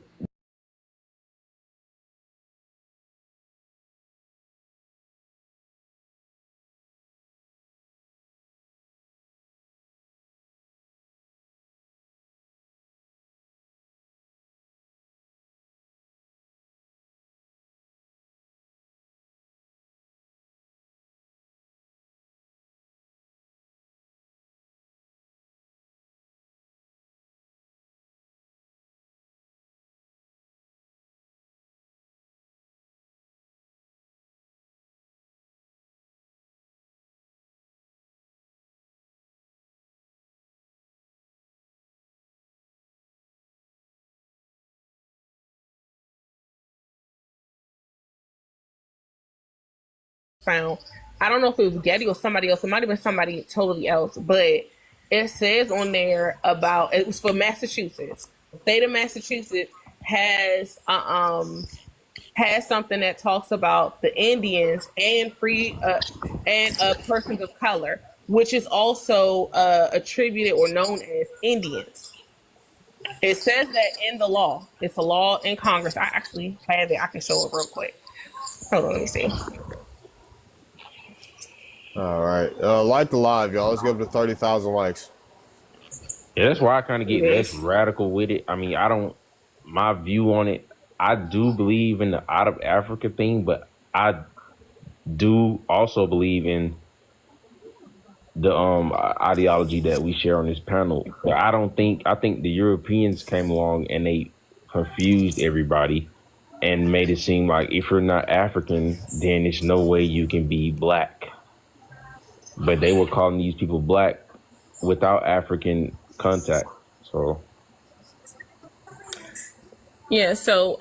Found, I don't know if it was Getty or somebody else. It might have been somebody totally else, but it says on there about it was for Massachusetts. The state of Massachusetts has something that talks about the Indians and persons of color, which is also attributed or known as Indians. It says that in the law. It's a law in Congress. I actually have it. I can show it real quick. Hold on, let me see. All right. Like the live, y'all. Let's get up to 30,000 likes. Yeah, that's why I kind of get less Yes. radical with it. I mean, I don't. My view on it, I do believe in the out of Africa thing, but I do also believe in the ideology that we share on this panel. But I don't think I think the Europeans came along and they confused everybody and made it seem like if you're not African, then there's no way you can be black. But they were calling these people black without African contact. So Yeah, so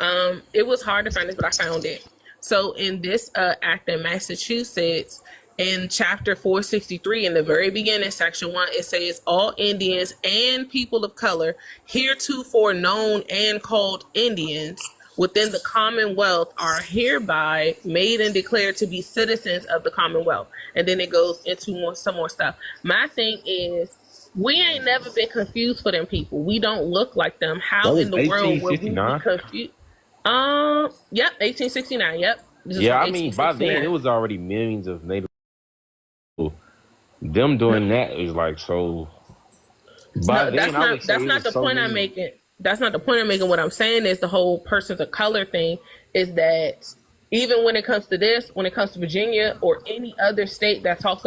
it was hard to find this, but I found it. So in this act in Massachusetts, in chapter 463, in the very beginning, section 1, it says all Indians and people of color heretofore known and called Indians within the Commonwealth are hereby made and declared to be citizens of the Commonwealth. And then it goes into some more stuff. My thing is, we ain't never been confused for them people. We don't look like them. that How was in the world would we be 1869. confused? Yep, 1869. Yep, this is Yeah, from I mean, by then it 1869. was already millions of Native people. Them doing that is like so. By No, then, I would say that's it not was the so point I'm many. making. That's not the point I'm making. What I'm saying is the whole persons of color thing is that even when it comes to this, when it comes to Virginia or any other state that talks,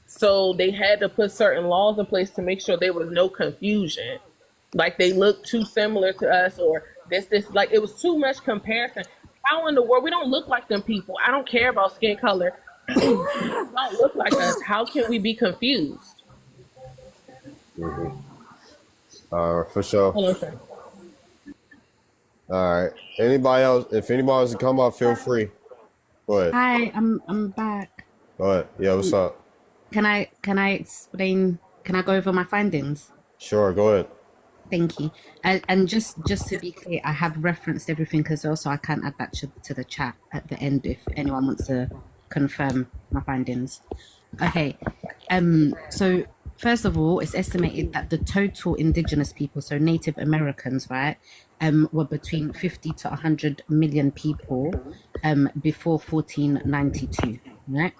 so they had to put certain laws in place to make sure there was no confusion. Like they look too similar to us, or this, like it was too much comparison. How in the world we don't look like them people? I don't care about skin color. Don't look like us. How can we be confused? Mhm. For sure. Hold on a second. All right. Anybody else? If anybody wants to come up, feel free. Go ahead. Hi, I'm back. Go ahead. Yeah, what's up? Can I explain? Can I go over my findings? Sure, go ahead. Thank you. And just to be clear, I have referenced everything as well, so I can add that to the chat at the end if anyone wants to confirm my findings. Okay. So first of all, it's estimated that the total indigenous people, so Native Americans, right, were between 50 to 100 million people before 1492, right?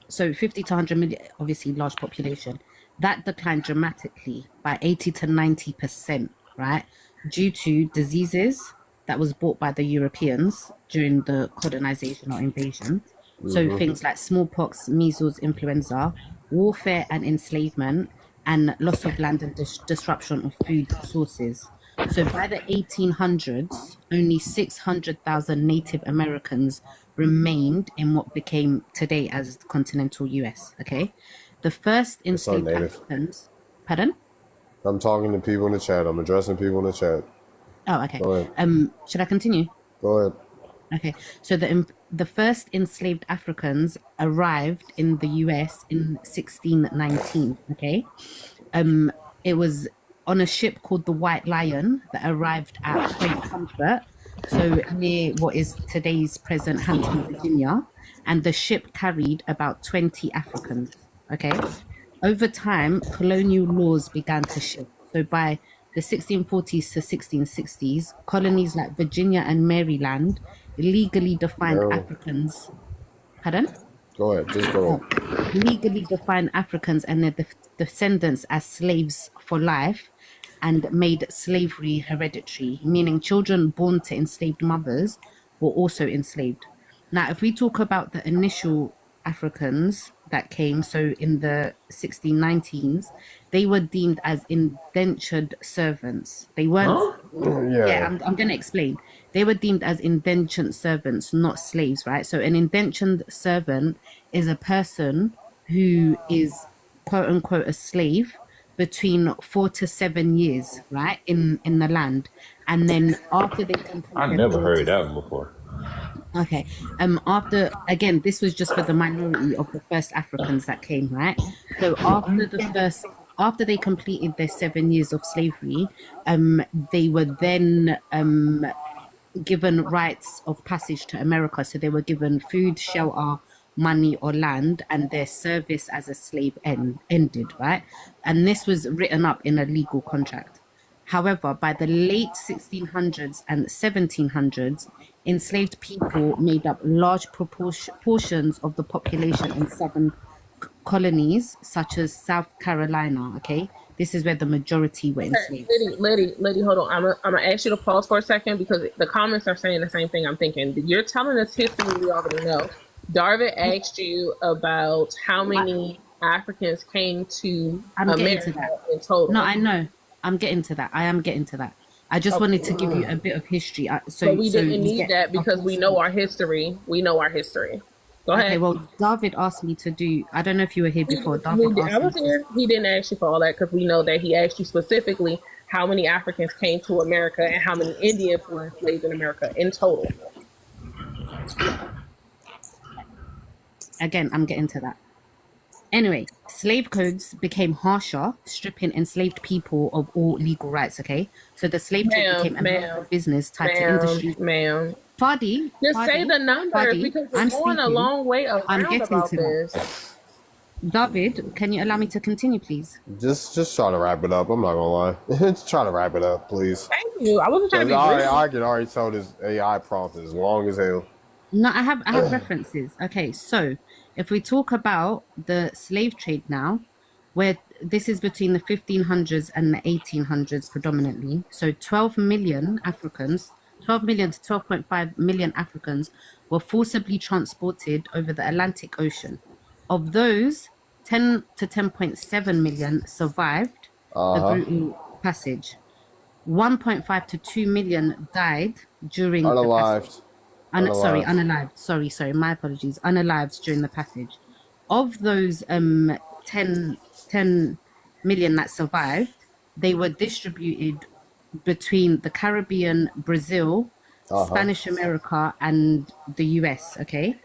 So 50 to 100 million, obviously large population. That declined dramatically by 80 to 90%, right? Due to diseases that was brought by the Europeans during the colonization or invasion. So Mhm. things like smallpox, measles, influenza, warfare and enslavement, and loss of land and disruption of food sources. So by the 1800s, only 600,000 Native Americans remained in what became today as the continental US, okay? The first It's not enslaved native. Africans, pardon? I'm talking to people in the chat. I'm addressing people in the chat. Oh, okay. Go ahead. Should I continue? Go ahead. Okay, so the first enslaved Africans arrived in the US in 1619, okay? It was on a ship called the White Lion that arrived at Point Comfort, so near what is today's present Hampton, Virginia, and the ship carried about 20 Africans, okay? Over time, colonial laws began to shift. So by the 1640s to 1660s, colonies like Virginia and Maryland legally defined No. Africans. Pardon? Go ahead. Just go ahead. Legally defined Africans and their descendants as slaves for life and made slavery hereditary, meaning children born to enslaved mothers were also enslaved. Now, if we talk about the initial Africans that came, so in the 1619s, they were deemed as indentured servants. They weren't. Yeah. Yeah, I'm going to explain. They were deemed as indentured servants, not slaves, right? So an indentured servant is a person who is quote unquote a slave between 4 to 7 years, right, in the land, and then after they complete I their never 4 heard to that one before. Okay. After again, this was just for the minority of the first Africans that came, right? So after they completed their 7 years of slavery, they were then given rights of passage to America. So they were given food, shelter, money, or land, and their service as a slave ended, right? And this was written up in a legal contract. However, by the late 1600s and 1700s, enslaved people made up large portions of the population in southern colonies, such as South Carolina. Okay, this is where the majority were enslaved. Lady, hold on. I'm gonna ask you to pause for a second because the comments are saying the same thing I'm thinking. You're telling us history we already know. Darvin asked you about how many Africans came to I'm getting to America that. in total. No, I know. I'm getting to that. I am getting to that. I just wanted to give you a bit of history. But we didn't need that because we know our history. We know our history. Go ahead. Okay, well, David asked me to do. I don't know if you were here before. I was here. He didn't ask you for all that because we know that he asked you specifically how many Africans came to America and how many Indians were enslaved in America in total. Again, I'm getting to that. Anyway, slave codes became harsher, stripping enslaved people of all legal rights. Okay, so the slave trade became a medical business tied to industry. Ma'am, Fadi, just say the numbers because we're going a long way around I'm getting about to this. that. David, can you allow me to continue, please? Just try to wrap it up. I'm not gonna lie. Just try to wrap it up, please. Thank you. I wasn't trying to be I can already tell this AI prompt is long as hell. No, I have references. Okay, so if we talk about the slave trade now, where this is between the 1500s and the 1800s predominantly. So 12 million Africans, 12 million to 12.5 million Africans were forcibly transported over the Atlantic Ocean. Of those, 10 to 10.7 million survived the brutal passage. 1.5 to 2 million died during unalived. Unalived. Sorry, my apologies. Unalived during the passage. Of those 10 million that survived, they were distributed between the Caribbean, Brazil, Spanish America, and the US. Okay,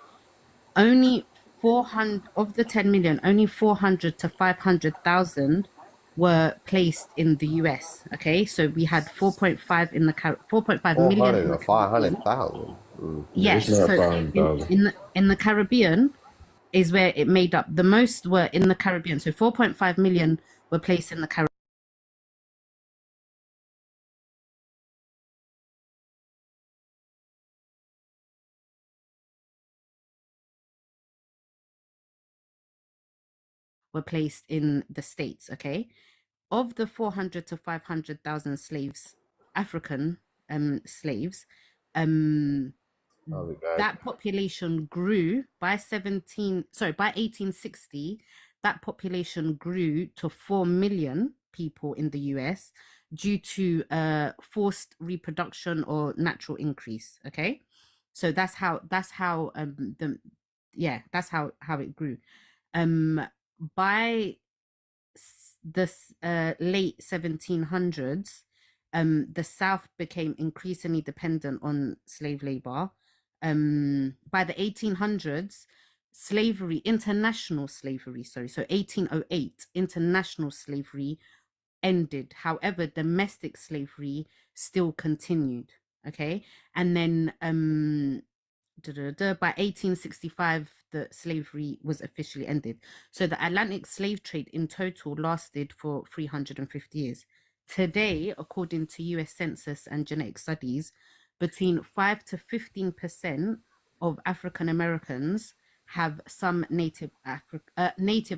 only 400 of the 10 million, only 400 to 500,000 were placed in the US. Okay, so we had 4.5 in the 4.5 million in the 500,000. Yes, so in the Caribbean is where it made up. The most were in the Caribbean. So 4.5 million were placed in the Caribbean. Were placed in the States, okay? Of the 400 to 500,000 slaves, African slaves, that population grew by 1860, that population grew to 4 million people in the US due to forced reproduction or natural increase. Okay, so that's how it grew. By the late 1700s, the South became increasingly dependent on slave labor. By the 1800s, international slavery, so 1808, international slavery ended. However, domestic slavery still continued. Okay, and then by 1865, the slavery was officially ended. So the Atlantic slave trade in total lasted for 350 years. Today, according to US Census and genetic studies, between 5 to 15% of African Americans have some Native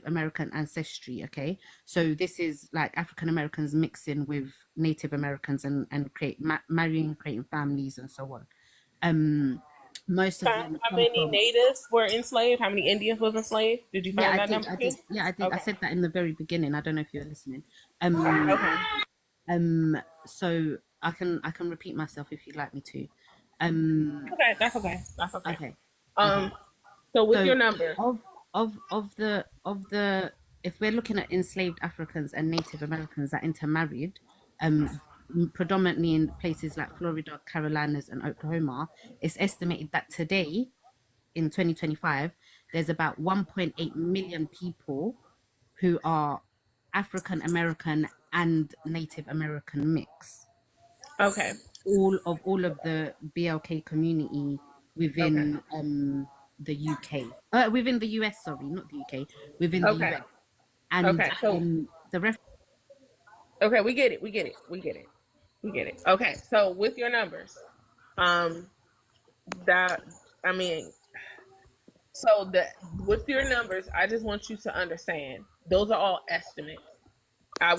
American ancestry. Okay, so this is like African Americans mixing with Native Americans and marrying, creating families, and so on. Most of them. How many natives were enslaved? How many Indians was enslaved? Did you find that number? I did. Okay. I said that in the very beginning. I don't know if you're listening. Okay. So I can repeat myself if you'd like me to. Okay, that's okay. Okay. So with your number of the if we're looking at enslaved Africans and Native Americans that intermarried, predominantly in places like Florida, Carolinas, and Oklahoma, it's estimated that today, in 2025, there's about 1.8 million people who are African American and Native American mix. Okay. All of the BLK community within the UK, within the US. Sorry, not the UK, within the Okay. US. And Okay. So the okay, we get it. We get it. We get it. We get it. Okay. So with your numbers, that I mean, so that with your numbers, I just want you to understand those are all estimates. I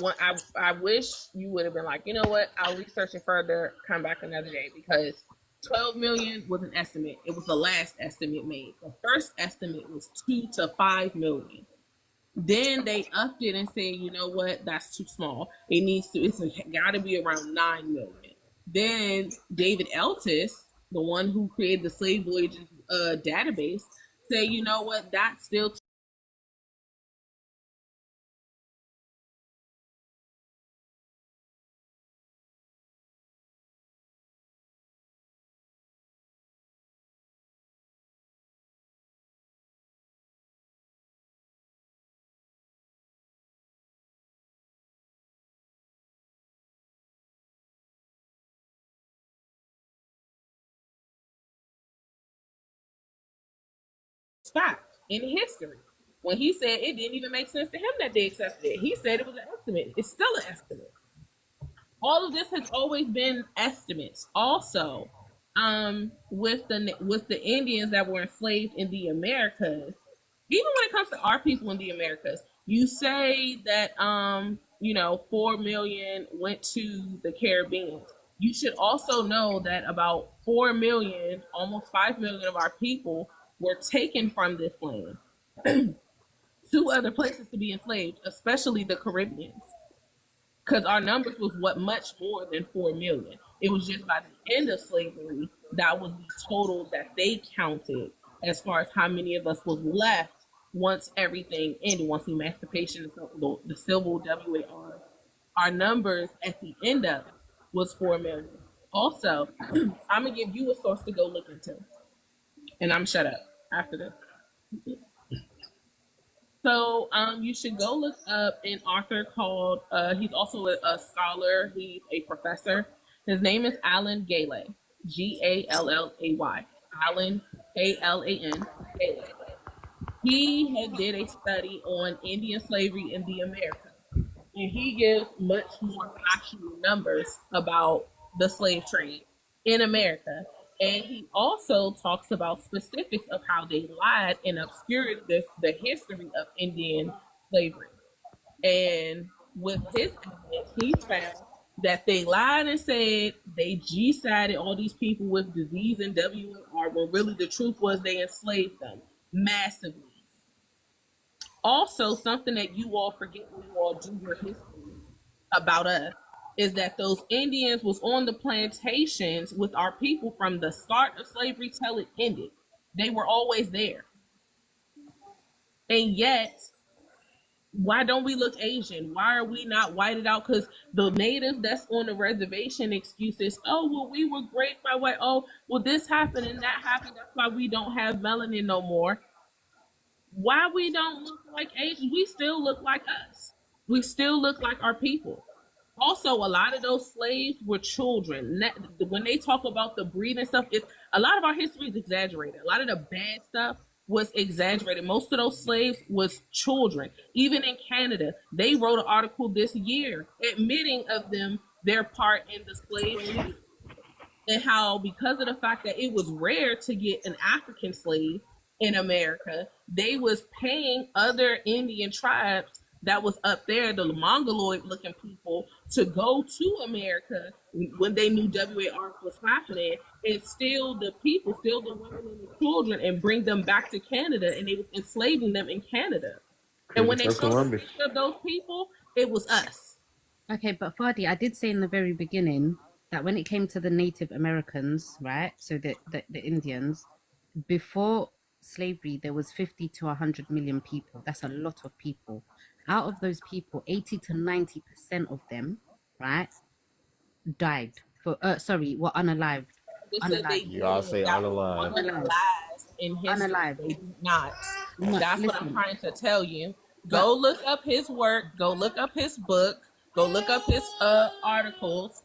wish you would have been like, you know what? I'll research it further, come back another day, because 12 million was an estimate. It was the last estimate made. The first estimate was 2 to 5 million. Then they upped it and said, you know what? That's too small. It's got to be around 9 million. Then David Eltis, the one who created the Slave Voyages database, said, you know what? That's still fact in history. When he said it didn't even make sense to him that they accepted it, he said it was an estimate. It's still an estimate. All of this has always been estimates. Also, with the Indians that were enslaved in the Americas, even when it comes to our people in the Americas, you say that 4 million went to the Caribbean. You should also know that about 4 million, almost 5 million of our people were taken from this land to other places to be enslaved, especially the Caribbeans, because our numbers was much more than 4 million. It was just by the end of slavery that was the total that they counted as far as how many of us was left once everything ended, once emancipation, the civil WAR. Our numbers at the end of it was 4 million. Also, I'm gonna give you a source to go look into, and I'm shut up after this. So you should go look up an author called, he's also a scholar, he's a professor. His name is Alan Gallay, Gallay, Alan, Alan, Gallay. He did a study on Indian slavery in the Americas, and he gives much more factual numbers about the slave trade in America. And he also talks about specifics of how they lied and obscured the history of Indian slavery. And with his evidence, he found that they lied and said they G-sided all these people with disease and WR, when really the truth was they enslaved them massively. Also, something that you all forget when you all do your history about us is that those Indians was on the plantations with our people from the start of slavery till it ended. They were always there. And yet, why don't we look Asian? Why are we not whited out? Because the natives that's on the reservation excuses, oh, well, we were raped by white. Oh, well, this happened and that happened. That's why we don't have melanin no more. Why we don't look like Asians? We still look like us. We still look like our people. Also, a lot of those slaves were children. When they talk about the breed and stuff, a lot of our history is exaggerated. A lot of the bad stuff was exaggerated. Most of those slaves was children. Even in Canada, they wrote an article this year admitting of them their part in the slave trade, and how because of the fact that it was rare to get an African slave in America, they was paying other Indian tribes that was up there, the Mongoloid looking people, to go to America when they knew WAR was happening, and steal the people, steal the women and the children, and bring them back to Canada, and they was enslaving them in Canada. And when they showed the picture of those people, it was us. Okay, but Fadi, I did say in the very beginning that when it came to the Native Americans, right, so the Indians, before slavery, there was 50 to 100 million people. That's a lot of people. Out of those people, 80 to 90% of them, right, died. Were unalived. You gotta say unalive. In history, Unalive. they did not. That's what I'm trying to tell you. Go look up his work. Go look up his book. Go look up his articles.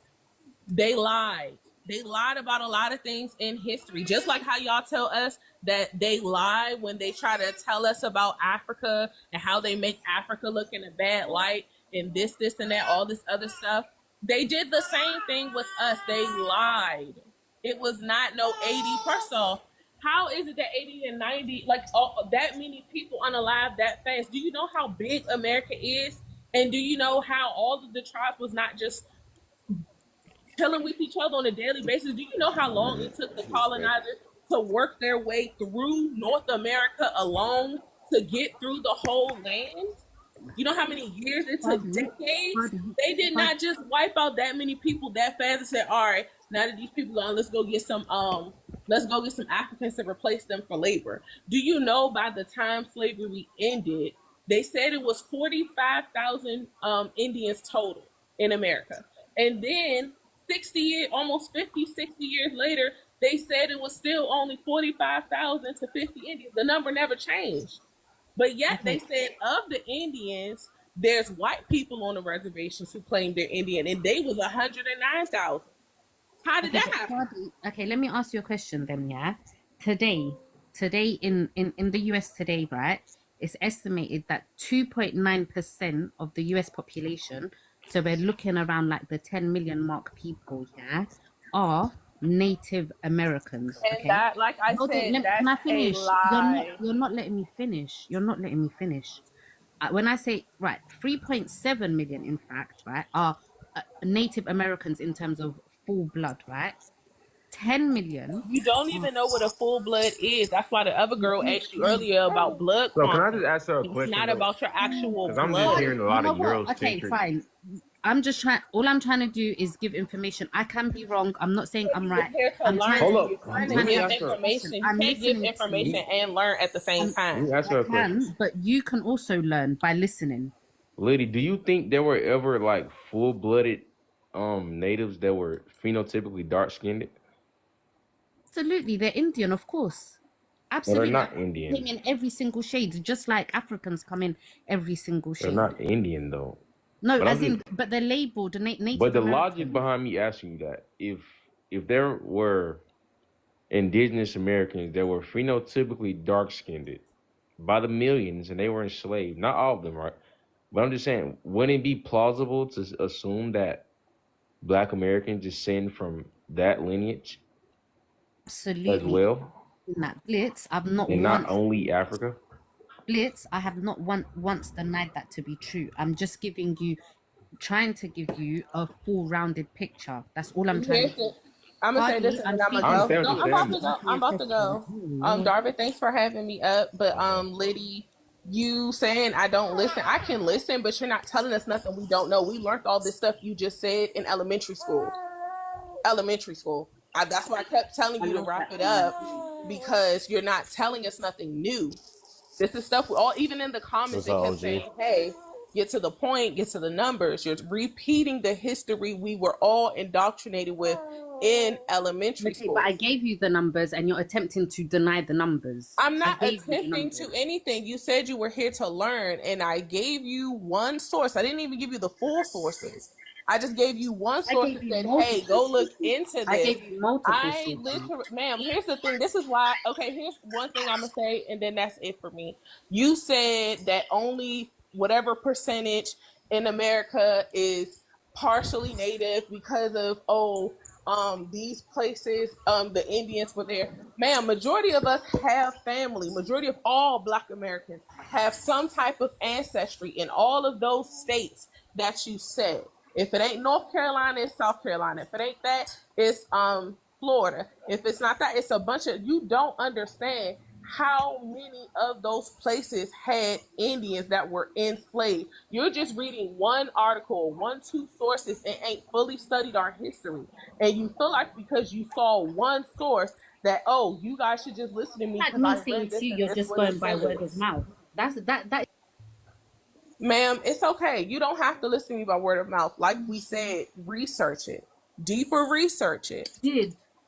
They lied. They lied about a lot of things in history, just like how y'all tell us that they lie when they try to tell us about Africa and how they make Africa look in a bad light and this, and that, all this other stuff. They did the same thing with us. They lied. It was not no 80. First off, how is it that 80 and 90, like that many people unalive that fast? Do you know how big America is? And do you know how all of the tribes was not just chilling with each other on a daily basis? Do you know how long it took the colonizers to work their way through North America alone to get through the whole land? You know how many years it took? Decades. They did not just wipe out that many people that fast and say, all right, now that these people gone, let's go get some Africans to replace them for labor. Do you know by the time slavery ended, they said it was 45,000 Indians total in America. And then 60 years, almost 50, 60 years later, they said it was still only 45,000 to 50 Indians. The number never changed. But yet they said of the Indians, there's white people on the reservations who claim they're Indian, and they was 109,000. How did that happen? Okay, let me ask you a question then, yeah? Today in the US today, right, it's estimated that 2.9% of the US population, so we're looking around like the 10 million mark people, yeah, are Native Americans. And okay? that, like I Hold on, said, can I that's finish? a lie. You're not letting me finish. You're not letting me finish. When I say, right, 3.7 million, in fact, right, are Native Americans in terms of full blood, right? 10 million. You don't even know what a full blood is. That's why the other girl asked you earlier about blood. So can I just ask her a It's question? not about your actual Because I'm blood. just hearing a lot You of know what? Eurocentric. Okay, fine. All I'm trying to do is give information. I can be wrong. I'm not saying I'm right. You're here to I'm learn. trying Hold up. You're trying Let to me give ask her. information. You I'm can't give listening to information you. and learn at the same Let time. me ask her I a question. can, but you can also learn by listening. Liddy, do you think there were ever like full-blooded natives that were phenotypically dark-skinned? Absolutely, they're Indian, of course. No, they're Absolutely, not came Indian. in every single shade, just like Africans come in every single They're shade. not Indian though. No, But I'm as in, just, but they're labeled Native but the American. logic behind me asking you that, if there were indigenous Americans that were phenotypically dark-skinned by the millions and they were enslaved, not all of them, right? But I'm just saying, wouldn't it be plausible to assume that Black Americans descend from that lineage as Absolutely. well, In that Blitz, I've not and not once only Africa? Blitz, I have not once denied that to be true. I'm just trying to give you a full rounded picture. That's all I'm trying to do. I'm gonna say this and then I'm gonna go. No, I'm about to go. Darvin, thanks for having me up. But Liddy, you saying I don't listen. I can listen, but you're not telling us nothing we don't know. We learned all this stuff you just said in elementary school. That's why I kept telling you to wrap it up, because you're not telling us nothing new. This is stuff we all, even in the comments, they kept saying, hey, get to the point, get to the numbers. You're repeating the history we were all indoctrinated with in elementary school. But I gave you the numbers and you're attempting to deny the numbers. I'm not attempting to anything. You said you were here to learn, and I gave you one source. I didn't even give you the full sources. I just gave you one source and said, hey, go look into this. I gave you multiple sources. Ma'am, here's the thing. This is why, okay, here's one thing I'm going to say, and then that's it for me. You said that only whatever percentage in America is partially native because of, these places, the Indians were there. Ma'am, majority of us have family. Majority of all Black Americans have some type of ancestry in all of those states that you said. If it ain't North Carolina, it's South Carolina. If it ain't that, it's Florida. If it's not that, it's a bunch of, you don't understand how many of those places had Indians that were enslaved. You're just reading one article, 2 sources, and ain't fully studied our history. And you feel like because you saw one source that, oh, you guys should just listen to me. Like me saying to you, you're just going by word of mouth. That. Ma'am, it's okay. You don't have to listen to me by word of mouth. Like we said, research it. Deeper research it.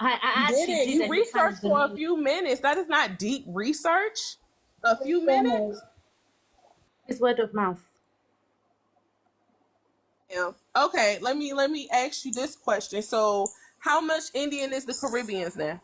I did it. You researched for a few minutes. That is not deep research. A few minutes. It's word of mouth. Yeah. Okay. Let me ask you this question. So How much Indian is the Caribbeans now?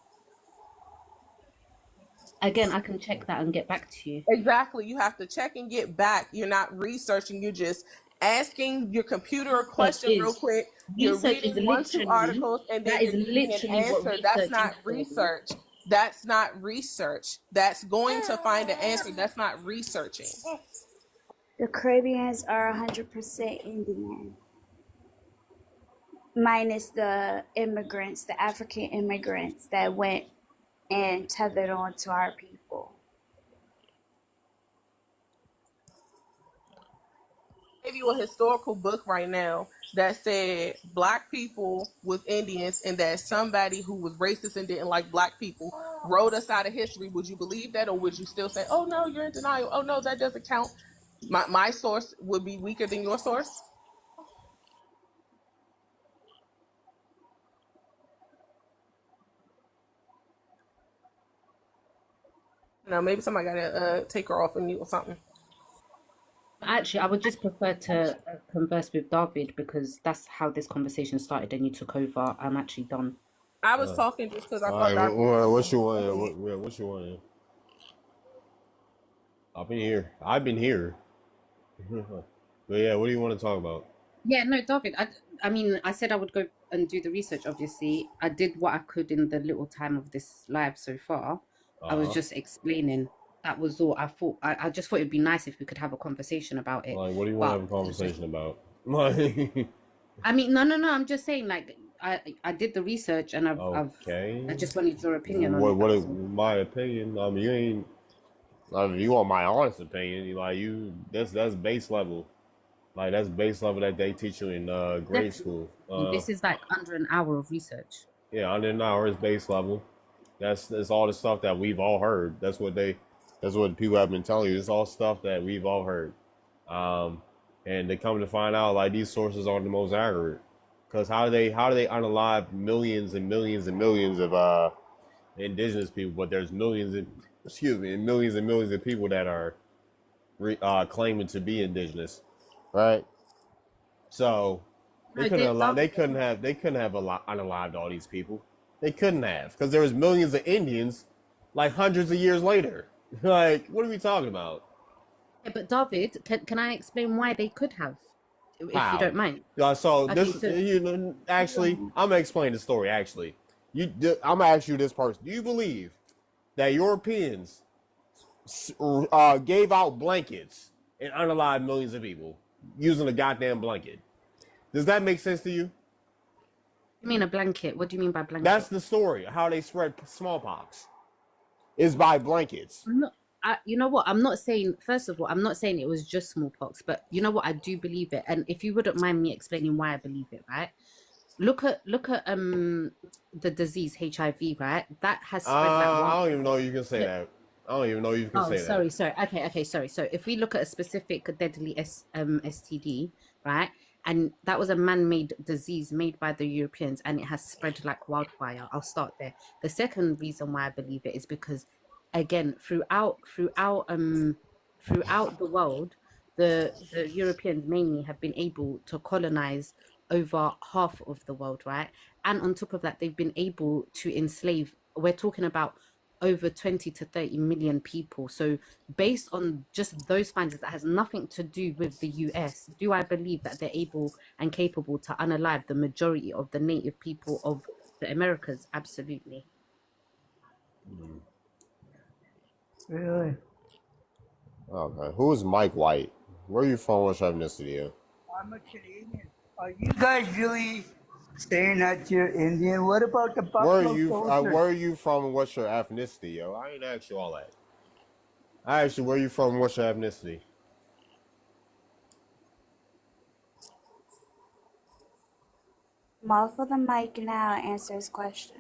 Again, I can check that and get back to you. Exactly. You have to check and get back. You're not researching. You're just asking your computer a question real quick. You're reading one, two articles, and then you're giving an answer. That's not research. That's not research. That's going to find an answer. That's not researching. The Caribbeans are 100% Indian, minus the immigrants, the African immigrants that went and tethered on to our people. I gave you a historical book right now that said black people was Indians and that somebody who was racist and didn't like black people wrote us out of history. Would you believe that, or would you still say, oh no, you're in denial? Oh no, that doesn't count. My source would be weaker than your source. No, maybe somebody gotta take her off of mute or something. Actually, I would just prefer to converse with David because that's how this conversation started and you took over. I'm actually done. I was talking just because I All thought right, what you want? What you want? I've been here. But yeah, what do you want to talk about? Yeah, no, David, I mean, I said I would go and do the research, obviously. I did what I could in the little time of this live so far. I was just explaining. That was all. I just thought it'd be nice if we could have a conversation about it. Like, what do you want to have a conversation about? Like, I mean, no. I'm just saying, like, I did the research and I just wanted your opinion on it. What is my opinion? I mean, you want my honest opinion? That's base level. Like, that's base level that they teach you in grade school. This is like under an hour of research. Yeah, under an hour is base level. That's all the stuff that we've all heard. That's what people have been telling you. It's all stuff that we've all heard. And they come to find out, like, these sources aren't the most accurate. Because how do they unalive millions and millions and millions of indigenous people, but there's millions and millions of people that are claiming to be indigenous, right? So they couldn't have unalived all these people. They couldn't have, because there was millions of Indians, like, hundreds of years later. Like, what are we talking about? Yeah, but David, can I explain why they could have, if you don't mind? Actually, I'm gonna explain the story. Actually, I'm gonna ask you this person: do you believe that Europeans gave out blankets and unalived millions of people using a goddamn blanket? Does that make sense to you? You mean a blanket? What do you mean by blanket? That's the story. How they spread smallpox is by blankets. You know what? I'm not saying, first of all, I'm not saying it was just smallpox, but you know what? I do believe it. And if you wouldn't mind me explaining why I believe it, right? Look at the disease HIV, right? That has spread like I don't even know you can say that. I don't even know you can say that. Sorry. Okay, sorry. So if we look at a specific deadly STD, right? And that was a man-made disease made by the Europeans, and it has spread like wildfire. I'll start there. The second reason why I believe it is because, again, throughout the world, the Europeans mainly have been able to colonize over half of the world, right? And on top of that, they've been able to enslave. We're talking about over 20 to 30 million people. So based on just those findings, that has nothing to do with the US, do I believe that they're able and capable to unalive the majority of the native people of the Americas? Absolutely. Really? Okay. Who is Mike White? Where are you from? What's your ethnicity? I'm a Canadian. Are you guys really saying that you're Indian? What about the Buffalo Soldiers? Where are you from and what's your ethnicity, yo? I ain't asked you all that. I asked you where you from and what's your ethnicity. Muff of the mic now answer his question.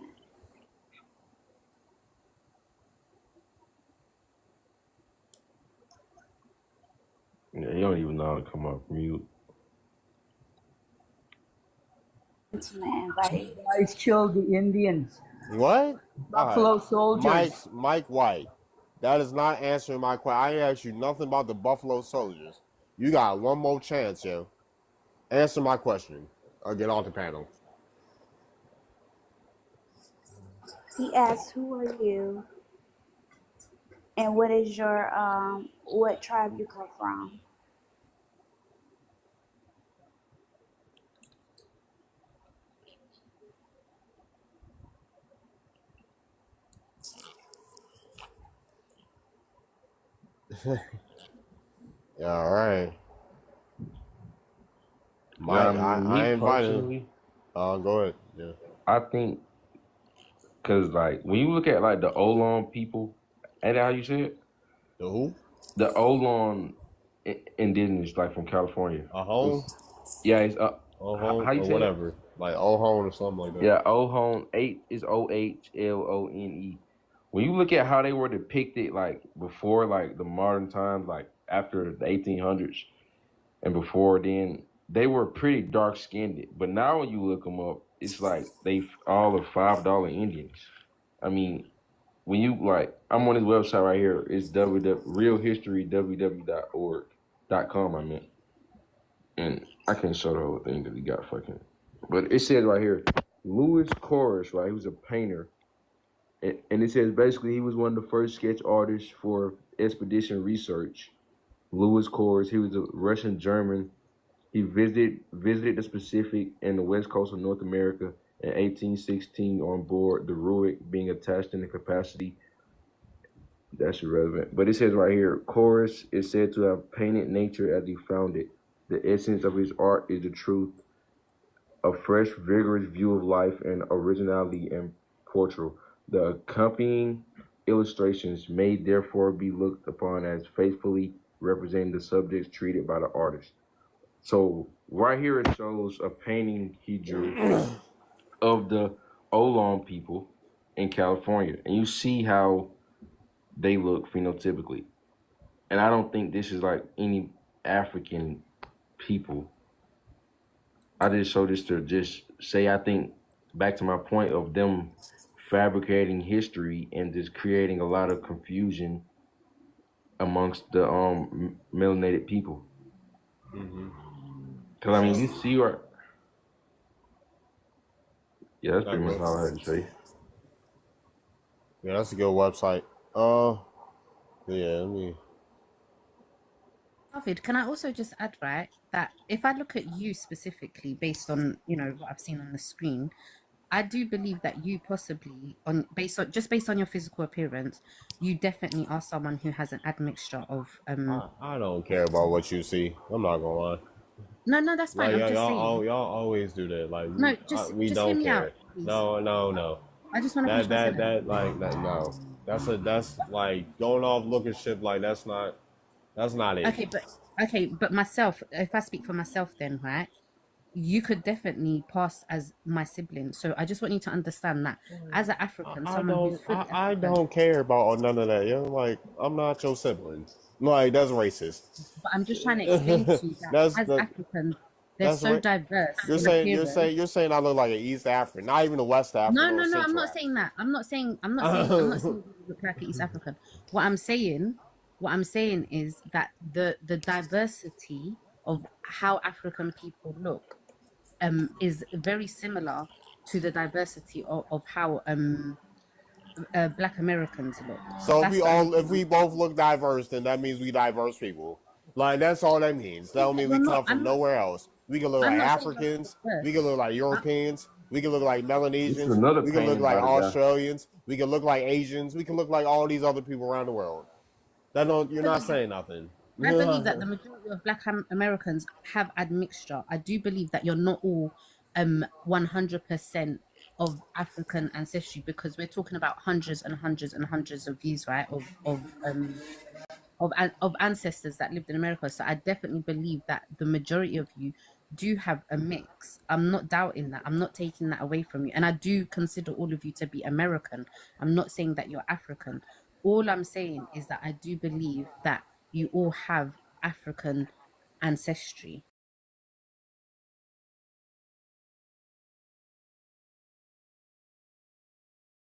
Yeah, you don't even know how to come off mute. You guys killed the Indians. What? Buffalo Soldiers. Mike White. That is not answering my question. I ain't asked you nothing about the Buffalo Soldiers. You got one more chance, yo. Answer my question or get off the panel. He asked, "Who are you, and what is your what tribe you come from?" Yeah, all right. Yeah, I me invited him. personally, Go ahead. Yeah. I think because like when you look at like the Olon people, ain't that how you say it? The who? The Olon indigenous, like from California. Ahone? Yeah, it's Ohone how you or say it? whatever. Like Ohone or something like that. Yeah, Ohone. 8 is Ohlone. When you look at how they were depicted, like before, like the modern times, like after the 1800s and before then, they were pretty dark skinned. But now when you look them up, it's like they all are $5 Indians. I mean, when you like, I'm on his website right here. It's realhistory.com. I meant, and I can't show the whole thing because he got fucking. But it says right here, Louis Chorus, right? He was a painter, and it says basically he was one of the first sketch artists for expedition research. Louis Chorus, he was a Russian German. He visited the Pacific and the west coast of North America in 1816 on board the Rurik, being attached in the capacity. That's irrelevant. But it says right here, Chorus is said to have painted nature as he found it. The essence of his art is the truth, a fresh, vigorous view of life, and originality in portrayal. The accompanying illustrations may therefore be looked upon as faithfully representing the subjects treated by the artist. So right here it shows a painting he drew of the Olon people in California, and you see how they look phenotypically. And I don't think this is like any African people. I just show this to just say, I think back to my point of them fabricating history and just creating a lot of confusion amongst the melanated people. Because I mean, you see, right? Yeah, that's pretty much all I had to say. Yeah, that's a good website. Yeah, let me. David, can I also just add, right, that if I look at you specifically based on, what I've seen on the screen, I do believe that you possibly based on your physical appearance, you definitely are someone who has an admixture of I don't care about what you see. I'm not gonna lie. No, that's fine. Like I'm just saying. y'all always do that. Like No, we just don't hear me care. out, please. No. I just want to finish my sentence. No. That's like going off looking shit. Like that's not it. Okay, but myself, if I speak for myself, then right, you could definitely pass as my sibling. So I just want you to understand that as an African, someone who's fully I don't care about none of that. Like I'm not your sibling. Like that's racist. But I'm just trying to explain to you that as Africans, they're so diverse. You're saying I look like an East African, not even a West African. No, I'm not saying that. I'm not saying you look like an East African. What I'm saying is that the diversity of how African people look is very similar to the diversity of how Black Americans look. So if we both look diverse, then that means we diverse people. Like that's all that means. That don't mean we come from nowhere else. We can look like Africans. We can look like Europeans. We can look like Melanesians. We can look like Australians. We can look like Asians. We can look like all these other people around the world. You're not saying nothing. I believe that the majority of Black Americans have admixture. I do believe that you're not all 100% of African ancestry, because we're talking about hundreds and hundreds and hundreds of views, right? Of ancestors that lived in America. So I definitely believe that the majority of you do have a mix. I'm not doubting that. I'm not taking that away from you. And I do consider all of you to be American. I'm not saying that you're African. All I'm saying is that I do believe that you all have African ancestry.